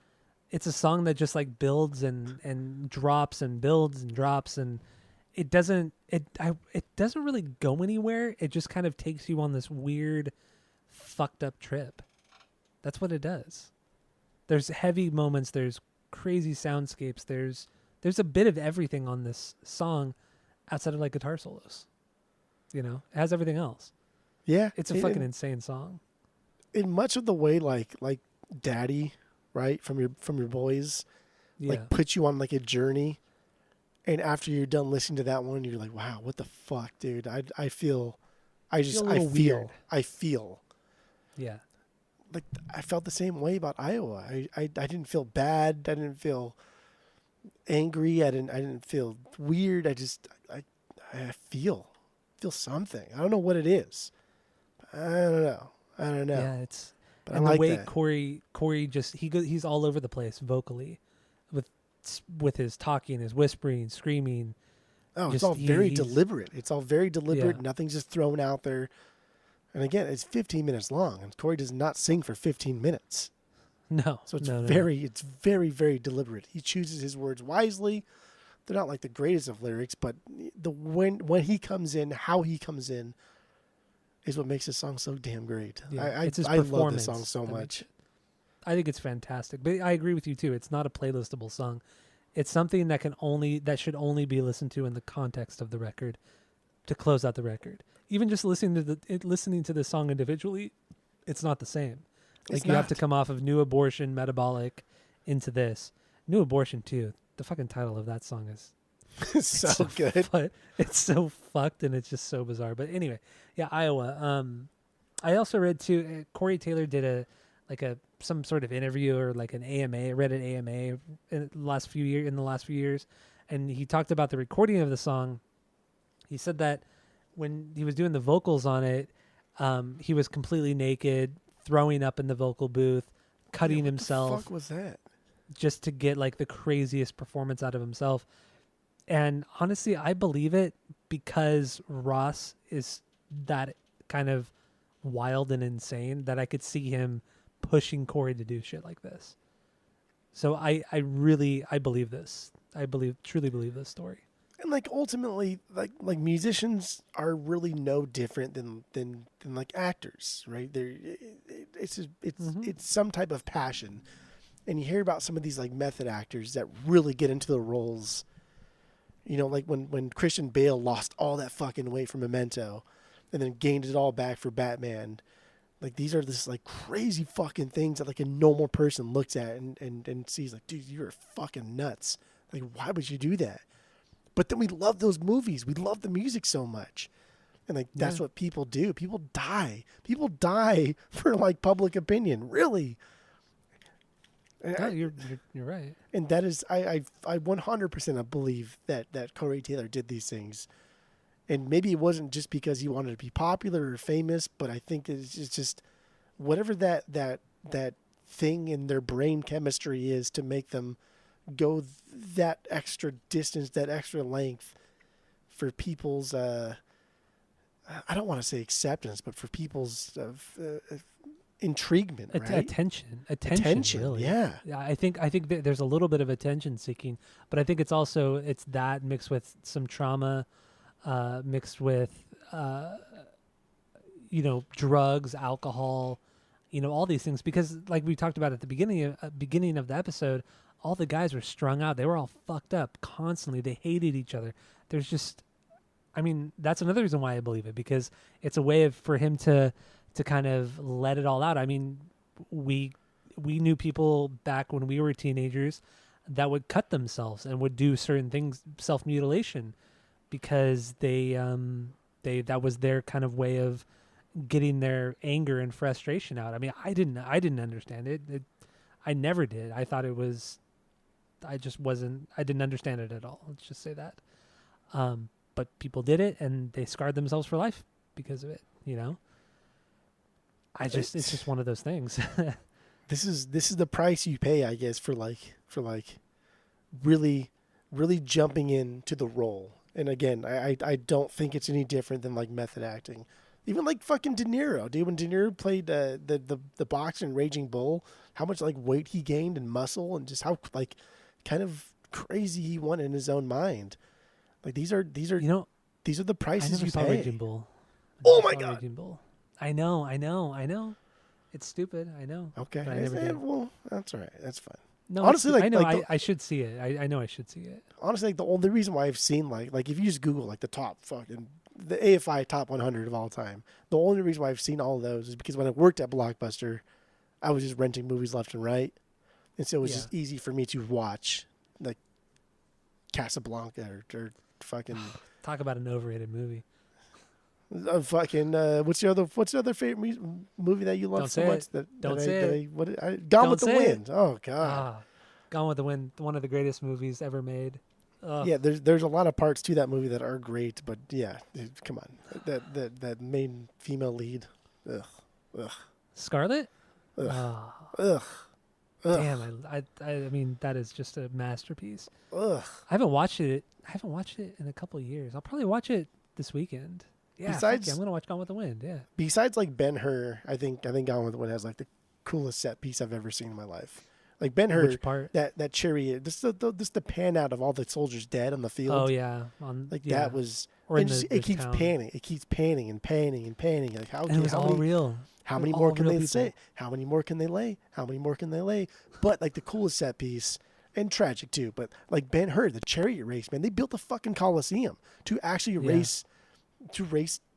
it's a song that just like builds and drops and builds and drops, and it doesn't really go anywhere. It just kind of takes you on this weird fucked up trip. That's what it does. There's heavy moments, there's crazy soundscapes, there's a bit of everything on this song outside of like guitar solos. You know, it has everything else. Yeah, It's a fucking insane song. in much of the way like Daddy, right, from your boys, Yeah. like puts you on like a journey, and after you're done listening to that one, you're like, wow, what the fuck, dude? I feel Yeah. like I felt the same way about Iowa. I didn't feel bad. I didn't feel angry. I didn't feel weird. I feel something. I don't know what it is. I don't know. Yeah, it's But and I the like way that. Corey just he's all over the place vocally, with his talking, his whispering, screaming. Oh, it's just- all very he's- deliberate. It's all very deliberate. Yeah. Nothing's just thrown out there. And again, it's 15 minutes long, and Corey does not sing for 15 minutes. No, So it's no. it's very, very deliberate. He chooses his words wisely. They're not like the greatest of lyrics, but when he comes in, how he comes in, is what makes this song so damn great. Yeah, it's his I love performance this song so that much. I think it's fantastic, but I agree with you too. It's not a playlistable song. It's something that should only be listened to in the context of the record, to close out the record. Even just listening to the song individually, it's not the same. Like It's you have to not. come off of New Abortion, Metabolic, into this New Abortion too. The fucking title of that song is It's so good. But it's so fucked and it's just so bizarre. But anyway, yeah, Iowa. I also read too. Corey Taylor did some sort of interview or like an AMA. I read an AMA in the last few years, and he talked about the recording of the song. He said that when he was doing the vocals on it, he was completely naked, throwing up in the vocal booth, cutting Yeah, what himself the fuck was that? just to get like the craziest performance out of himself. And honestly, I believe it because Ross is that kind of wild and insane that I could see him pushing Corey to do shit like this. So I believe this. Truly believe this story. And like ultimately, like musicians are really no different than like actors, right? It's some type of passion, and you hear about some of these like method actors that really get into the roles. You know, like when Christian Bale lost all that fucking weight for Memento, and then gained it all back for Batman. Like these are this like crazy fucking things that like a normal person looks at and sees like, dude, you're fucking nuts. Like, why would you do that? But then we love those movies. We love the music so much. And like that's what people do. People die. People die for like public opinion. Really. And No, you're right. and that is I 100% believe that Corey Taylor did these things. And maybe it wasn't just because he wanted to be popular or famous, but I think that it's just whatever that thing in their brain chemistry is to make them go that extra distance, that extra length for people's I don't want to say acceptance, but for people's intriguement, right? Attention, really. Yeah. I think that there's a little bit of attention seeking, but I think it's that mixed with some trauma, mixed with drugs, alcohol, all these things, because like we talked about at the beginning of the episode, all the guys were strung out. They were all fucked up constantly. They hated each other. There's just, I mean, that's another reason why I believe it, because it's a way for him to kind of let it all out. I mean, we knew people back when we were teenagers that would cut themselves and would do certain things, self-mutilation, because they that was their kind of way of getting their anger and frustration out. I mean, I didn't understand it. I never did. I thought it was, I didn't understand it at all. Let's just say that. But people did it, and they scarred themselves for life because of it. It's just one of those things. This is the price you pay, I guess, for really, really jumping into the role. And again, I don't think it's any different than like method acting. Even like fucking De Niro, dude. When De Niro played the boxer in Raging Bull, how much like weight he gained and muscle, and just how like kind of crazy he went in his own mind. Like these are these are the prices I never you saw pay. Raging Bull. Oh my God! Raging Bull. I know. It's stupid. I know. Okay. But I never did. Well, that's all right. That's fine. No, honestly, I know. I should see it. I know I should see it. Honestly, like the only reason why I've seen like if you just Google like the AFI top 100 of all time, the only reason why I've seen all of those is because when I worked at Blockbuster, I was just renting movies left and right, and so it was just easy for me to watch like Casablanca or fucking talk about an overrated movie. What's your other favorite movie that you love so much? Gone with the Wind. Oh God. Gone with the Wind, one of the greatest movies ever made. Yeah, there's a lot of parts to that movie that are great, but yeah, come on, that main female lead, ugh. Scarlett. Ugh. Damn, I mean that is just a masterpiece. Ugh. I haven't watched it in a couple of years. I'll probably watch it this weekend. Yeah, I'm gonna watch Gone with the Wind. Yeah. Besides like Ben-Hur, I think Gone with the Wind has like the coolest set piece I've ever seen in my life. Like Ben-Hur, which part? That chariot, just the pan out of all the soldiers dead on the field. Oh yeah, that was. Or it keeps panning. It keeps panning and panning and panning. Like it was all real. How many more can they say? How many more can they lay? How many more can they lay? But like the coolest set piece, and tragic too, but like Ben-Hur, the chariot race, man, they built the fucking Colosseum to actually race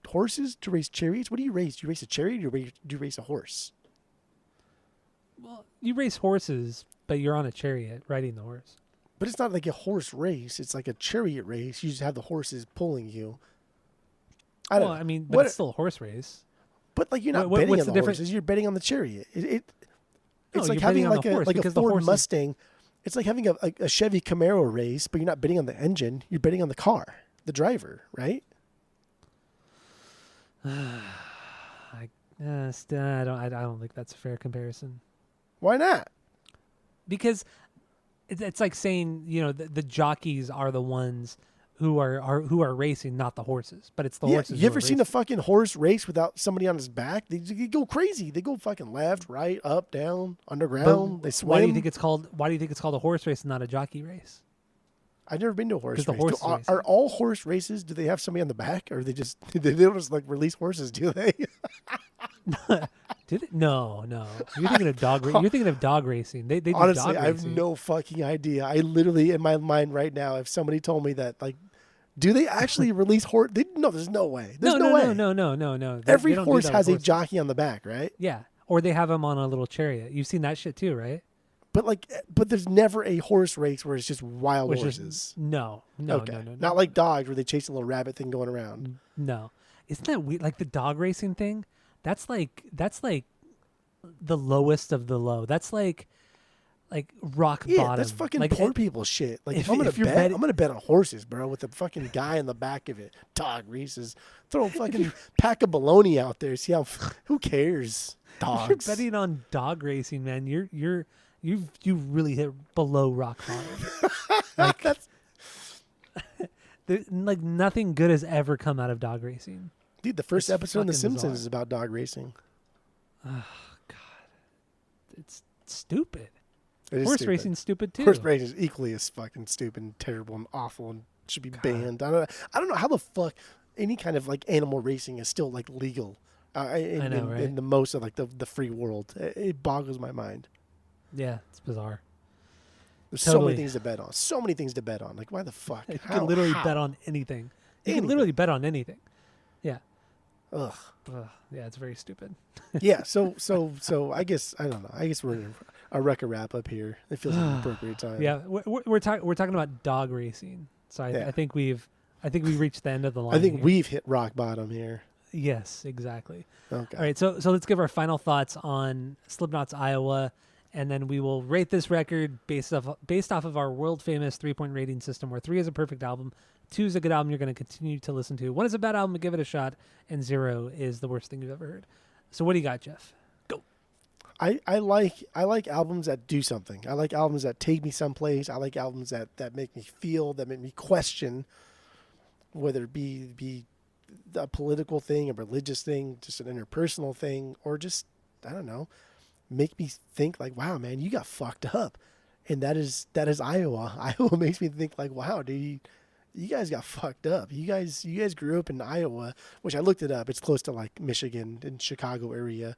horses, to race chariots. What do you race? Do you race a chariot or do you race a horse? Well, you race horses, but you're on a chariot riding the horse. But it's not like a horse race. It's like a chariot race. You just have the horses pulling you. I don't know. I mean, but it's still a horse race. But like you're not betting on the horses. You're betting on the chariot. It's like having like a Ford Mustang. It's like having a Chevy Camaro race, but you're not betting on the engine. You're betting on the car, the driver, right? I don't think that's a fair comparison. Why not? Because it's like saying, the jockeys are the ones who are racing, not the horses. But it's the horses. You ever seen a fucking horse race without somebody on his back? They go crazy. They go fucking left, right, up, down, underground. They swim. Why do you think it's called a horse race and not a jockey race? I've never been to a horse race. Are all horse races? Do they have somebody on the back, or they don't just like release horses? Do they? Did it? No. You're thinking of dog. You're thinking of dog racing. They do honestly, dog I have no fucking idea. I literally, in my mind right now, if somebody told me that, like, do they actually release horse? No, there's no way. There's no way. No. Every horse has a jockey on the back, right? Yeah, or they have them on a little chariot. You've seen that shit too, right? But there's never a horse race where it's just wild horses. No. Not like dogs where they chase a little rabbit thing going around. No. Isn't that weird? Like the dog racing thing, that's like the lowest of the low. That's like rock bottom. That's fucking like poor people shit. Like if I'm gonna bet on horses, bro, with a fucking guy in the back of it. Dog races. Throw a fucking pack of bologna out there. See how who cares? Dogs. You're betting on dog racing, man. You really hit below rock bottom. Like nothing good has ever come out of dog racing. Dude, the first episode of The Simpsons is about dog racing. Oh God, it's stupid. Horse racing's stupid too. Horse racing is equally as fucking stupid and terrible and awful and should be banned. I don't know how the fuck any kind of like animal racing is still like legal I know, right? in the most of like the free world. It boggles my mind. Yeah, it's bizarre. There's so many Totally. things to bet on. So many things to bet on. Like, why the fuck? You could How? literally How? bet on anything. You could Anything. literally bet on anything. Yeah. Ugh. Ugh, yeah, it's very stupid. Yeah. So I guess I don't know. I guess we're in a record wrap up here. It feels like an appropriate time. Yeah, we're talking about dog racing. So Yeah. I think we've reached the end of the line. I think here. we've hit rock bottom here. Yes, exactly. Okay. All right, so let's give our final thoughts on Slipknot's Iowa, and then we will rate this record based off of our world famous 3-point rating system, where 3 is a perfect album, 2 is a good album you're going to continue to listen to, 1 is a bad album, give it a shot, and 0 is the worst thing you've ever heard. So what do you got, Jeff? Go. I like albums that do something. I like albums that take me someplace. I like albums that make me feel, that make me question, whether it be a political thing, a religious thing, just an interpersonal thing, or just, I don't know, make me think like, wow, man, you got fucked up. And that is Iowa. Iowa makes me think like, wow, dude, you guys got fucked up. You guys grew up in Iowa, which I looked it up. It's close to like Michigan and Chicago area,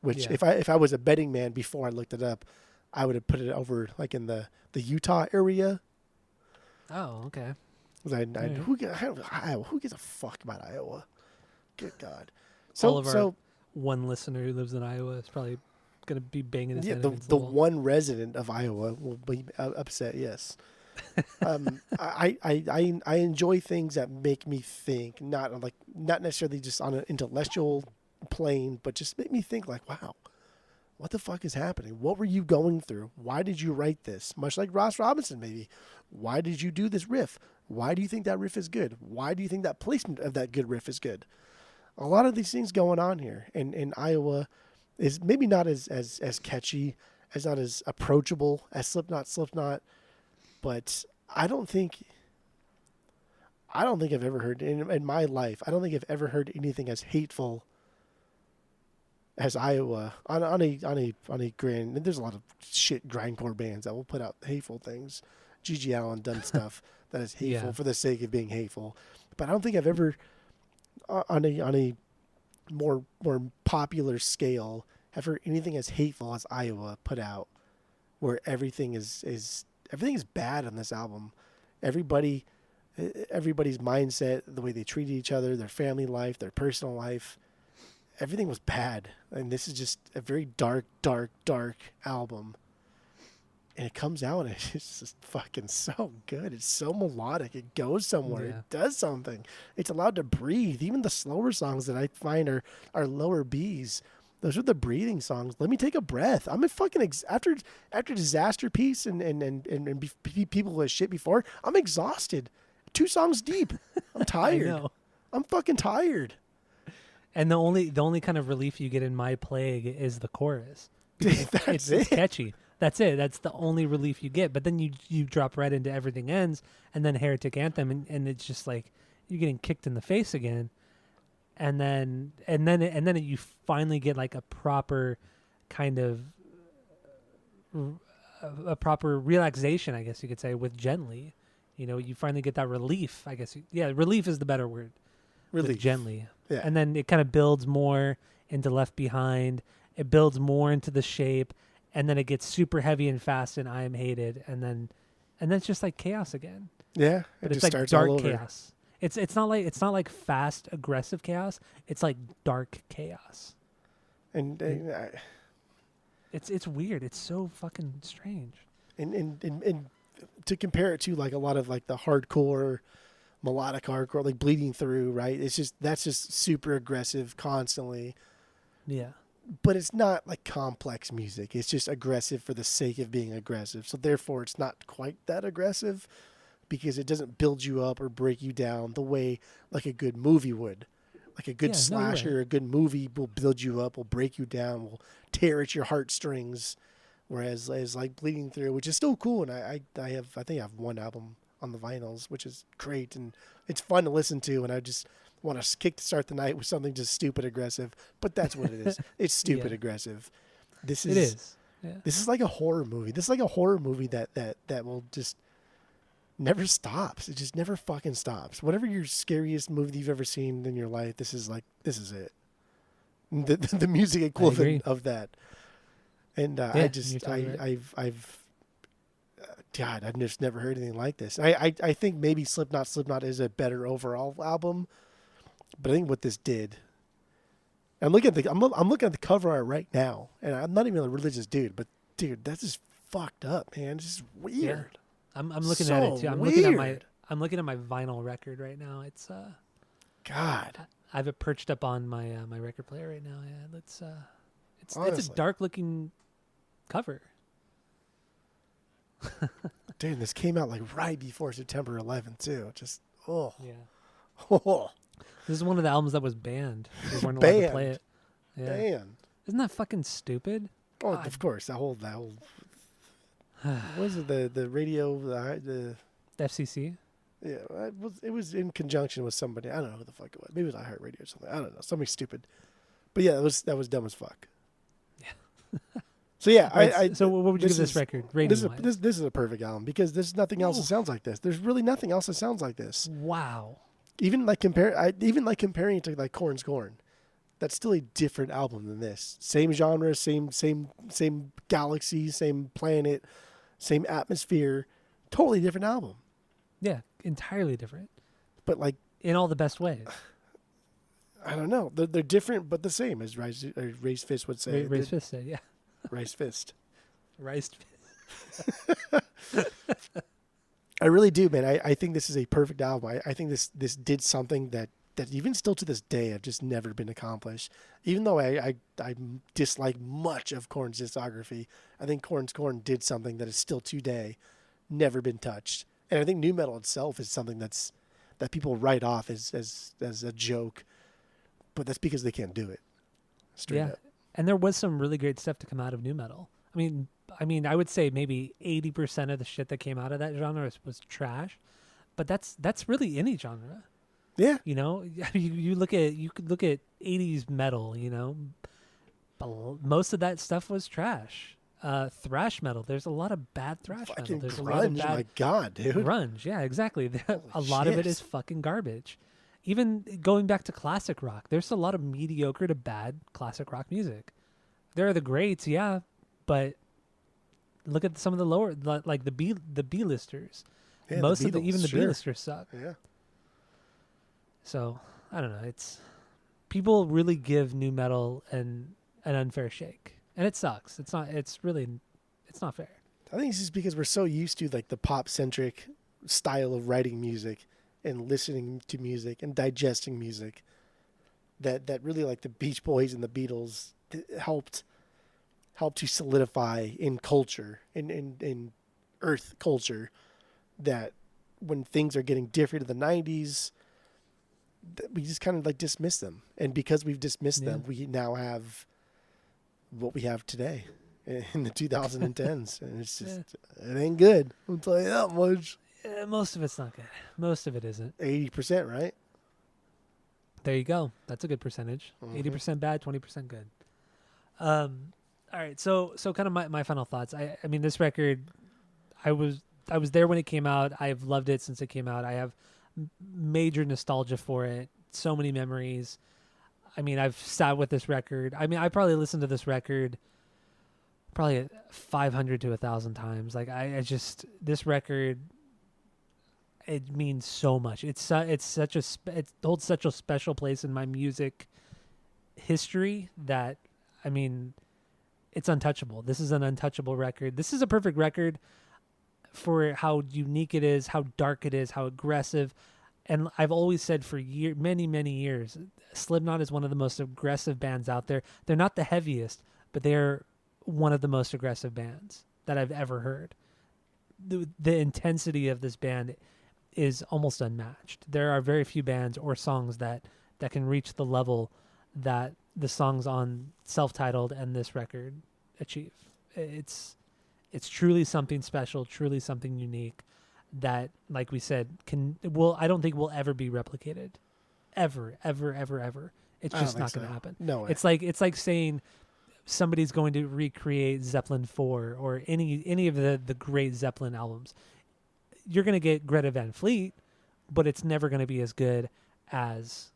which Yeah. if I was a betting man before I looked it up, I would have put it over like in the Utah area. Oh, okay. 'Cause Right. who gives a fuck about Iowa? Good God. All of our one listener who lives in Iowa is probably going to be banging his head against the the wall. one resident of Iowa will be upset. Yes. I enjoy things that make me think, not necessarily just on an intellectual plane, but just make me think like, wow, what the fuck is happening? What were you going through? Why did you write this? Much like Ross Robinson, maybe. Why did you do this riff? Why do you think that riff is good? Why do you think that placement of that good riff is good? A lot of these things going on here, and Iowa is maybe not as catchy, as not as approachable as Slipknot, but I don't think I've ever heard in my life. I don't think I've ever heard anything as hateful as Iowa on a grand. And there's a lot of shit grindcore bands that will put out hateful things. G.G. Allen done stuff that is hateful for the sake of being hateful, but I don't think I've ever on a more popular scale have heard anything as hateful as Iowa put out, where everything is bad on this album. Everybody's mindset, the way they treated each other, their family life, their personal life, everything was bad. And this is just a very dark album. And it comes out and it's just fucking so good. It's so melodic. It goes somewhere. Yeah. It does something. It's allowed to breathe. Even the slower songs that I find are lower Bs. Those are the breathing songs. Let me take a breath. I'm a fucking after Disaster Piece and people who have shit before. I'm exhausted. 2 songs deep. I'm tired. I know. I'm fucking tired. And the only kind of relief you get in My Plague is the chorus. That's It's catchy. That's it. That's the only relief you get. But then you drop right into Everything Ends and then Heretic Anthem, and it's just like you're getting kicked in the face again. And then you finally get like a proper kind of a proper relaxation, I guess you could say, with Gently. You know, you finally get that relief, I guess. Yeah, relief is the better word. With Relief. Gently. Yeah. And then it kind of builds more into Left Behind. It builds more into The Shape, and then it gets super heavy and fast in I Am Hated, and then it's just like chaos again. Yeah. But It it's just like starts all dark over. chaos. It's not like fast aggressive chaos. It's like dark chaos. And It's weird. It's so fucking strange. and to compare it to like a lot of like the hardcore, melodic hardcore, like Bleeding Through, right? That's just super aggressive constantly, Yeah. but it's not like complex music. It's just aggressive for the sake of being aggressive. So therefore, it's not quite that aggressive because it doesn't build you up or break you down the way like a good movie would. Like a good Yeah, no way. slasher, a good movie will build you up, will break you down, will tear at your heartstrings. Whereas as like Bleeding Through, which is still cool, and I think I have one album on the vinyls, which is great and it's fun to listen to, and I just want to kick to start the night with something just stupid aggressive. But that's what it is. It's stupid Yeah. aggressive. It is. Yeah. This is like a horror movie. This is like a horror movie that will just never stops. It just never fucking stops. Whatever your scariest movie you've ever seen in your life, this is it. the music agree. equivalent of that. And Yeah, I you're just totally right. I've God, I've just never heard anything like this. I think maybe Slipknot is a better overall album, but I think what this did. I'm looking at I'm looking at the cover art right now, and I'm not even a religious dude, but dude, that's just fucked up, man. It's just Yeah, weird. I'm looking at it So too. weird. I'm looking at my vinyl record right now. God, I have it perched up on my my record player right now. Yeah, it's a honestly, dark looking cover. dude, this came out like right before September 11th too. Just Yeah, oh, this is one of the albums that was banned. They weren't allowed to play banned, it. Yeah, banned. isn't that fucking stupid? Oh, God. of course, that whole what was it the radio the FCC. yeah it was in conjunction with somebody. I don't know who the fuck it was. Maybe it was iHeartRadio or something. I don't know, something stupid. But yeah, that was dumb as fuck. Yeah. So yeah, Right, so what would you give this is- record rating wise? This is a perfect album because there's nothing else that sounds like this. There's really nothing else that sounds like this. Wow. Even like comparing it to like Korn's Korn, that's still a different album than this. Same genre, same galaxy, same planet, same atmosphere, totally different album. Yeah, entirely different But like in all the best ways. I don't know, they're different but the same, as Raised Fist would say. Raised fist said, yeah. Raised Fist. Raised I really do, man. I think this is a perfect album. I think this did something that even still to this day have just never been accomplished. Even though I dislike much of Korn's discography, I think Korn's Korn did something that is still today never been touched. And I think new metal itself is something that people write off as a joke, but that's because they can't do it. Straight Yeah. up. And there was some really great stuff to come out of new metal. I mean, I would say maybe 80% of the shit that came out of that genre was trash, but that's really any genre. Yeah. You know, you could look at 80s metal, you know, most of that stuff was trash. Thrash metal, there's a lot of bad thrash metal. Fucking There's grunge, a lot of bad my God, dude. grunge. Yeah, exactly. A lot of shit. it is fucking garbage. Even going back to classic rock, there's a lot of mediocre to bad classic rock music. There are the greats, yeah, but look at some of the lower, like the B-listers. Yeah, Most the of the even the Beatles, sure. B-listers suck. Yeah. So I don't know. It's people really give new metal an unfair shake, and it sucks. It's not. It's really. It's not fair. I think it's just because we're so used to like the pop centric style of writing music and listening to music and digesting music that really like the Beach Boys and the Beatles helped to solidify in culture in earth culture that when things are getting different in the 90s we just kind of like dismiss them, and because we've dismissed them we now have what we have today in the 2010s, and it's just it ain't good. I'll tell you that much. Most of it's not good. Most of it isn't. 80%, right? There you go. That's a good percentage. 80% bad, 20% good. All right. So kind of my final thoughts. I mean, this record, I was there when it came out. I've loved it since it came out. I have major nostalgia for it. So many memories. I mean, I've sat with this record. I mean, I probably listened to this record probably 500 to 1,000 times. Like I this record, it means so much. It holds such a special place in my music history that, I mean, it's untouchable. This is an untouchable record. This is a perfect record for how unique it is, how dark it is, how aggressive. And I've always said for many years, Slipknot is one of the most aggressive bands out there. They're not the heaviest, but they're one of the most aggressive bands that I've ever heard. The intensity of this band is almost unmatched. There are very few bands or songs that can reach the level that the songs on Self-Titled and this record achieve. It's truly something special, truly something unique that, like we said, I don't think will ever be replicated. Ever. It's just not going to happen. No way. It's like saying somebody's going to recreate Zeppelin 4 or any of the great Zeppelin albums. You're going to get Greta Van Fleet, but it's never going to be as good as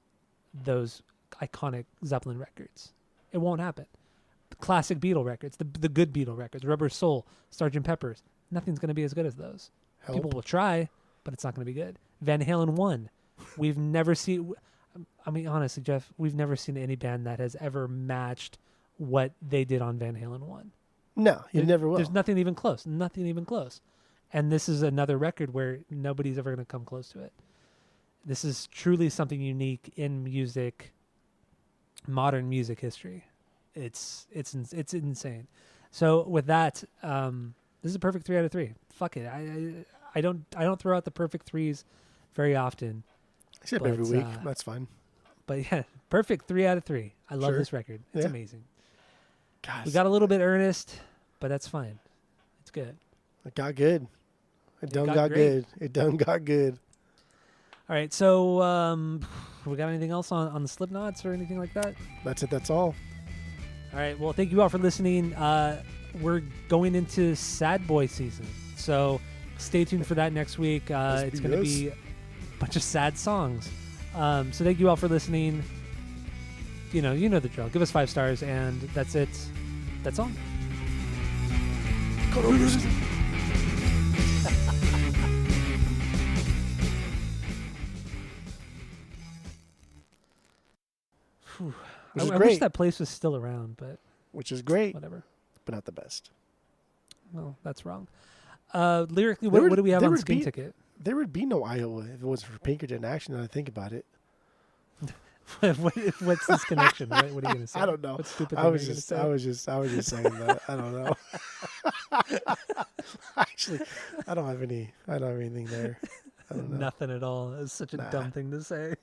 those iconic Zeppelin records. It won't happen. The classic Beatle records, the good Beatle records, Rubber Soul, Sgt. Pepper's, nothing's going to be as good as those. Help. People will try, but it's not going to be good. Van Halen 1. We've never seen, I mean, honestly, Jeff, we've never seen any band that has ever matched what they did on Van Halen 1. No, you never will. There's nothing even close. Nothing even close. And this is another record where nobody's ever going to come close to it. This is truly something unique in music, modern music history. It's insane. So with that, this is a perfect 3 out of 3. Fuck it. I don't throw out the perfect threes very often. Except every week. That's fine. But yeah, perfect 3 out of 3. I love Sure. this record. It's Yeah. amazing. Gosh, We got a little bit earnest, but that's fine. It's good. it got good. It done got got great. good. It done got good. All right. So we got anything else on the Slipknots or anything like that? That's it. That's all. All right. Well, thank you all for listening. We're going into Sad Boy season, so stay tuned for that next week. It's going to be a bunch of sad songs. So thank you all for listening. You know the drill. Give us 5 stars, and that's it. That's all. Which is I wish great. that place was still around, but Which is great, whatever. but not the best. Well, that's wrong. Lyrically, There what would- do we have there on would Skin be- Ticket? There would be no Iowa if it wasn't for Pinkerton Action. Now I think about it. What's this connection? What are you going to say? I don't know. What stupid I thing was are you just gonna say? I was just saying that. I don't know. Actually, I don't have anything there. I don't know. Nothing at all. It's such a Nah. dumb thing to say.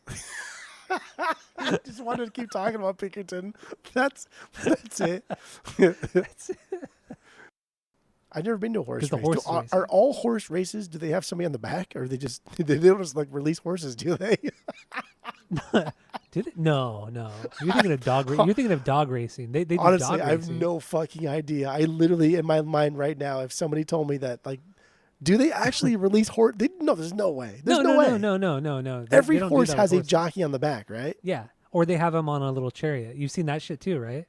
I just wanted to keep talking about Pinkerton. That's it. I've never been to a horse 'Cause the race. horse Are racing. all horse races? Do they have somebody on the back, or they don't just like release horses? Do they? Did it? No. You're thinking of You're thinking of dog racing. They do Honestly, dog I have racing. no fucking idea. I literally, in my mind right now, if somebody told me that, like, do they actually release horse? No, there's no way. There's no way. No. Every They don't do horse that has with a horses. jockey on the back, right? Yeah, or they have them on a little chariot. You've seen that shit too, right?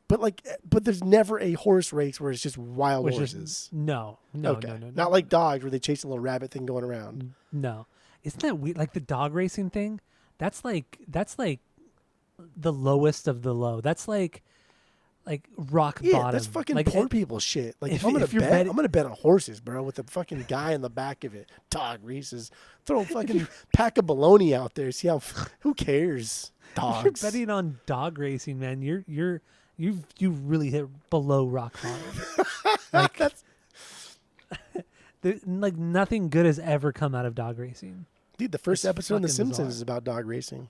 But there's never a horse race where it's just wild Which is horses. no. Not like dogs where they chase a little rabbit thing going around. No. Isn't that weird? Like the dog racing thing? That's like the lowest of the low. That's like rock Yeah, bottom. that's fucking like poor people shit. Like if- if I'm gonna if you're bet, betting- I'm gonna bet on horses, bro, with the fucking guy in the back of it. Dog races. Throw a fucking pack of bologna out there. See how? Who cares? If Dogs. you're betting on dog racing, man, you really hit below rock bottom. Like That's, like nothing good has ever come out of dog racing. dude, the first It's episode of The fucking Simpsons bizarre. is about dog racing.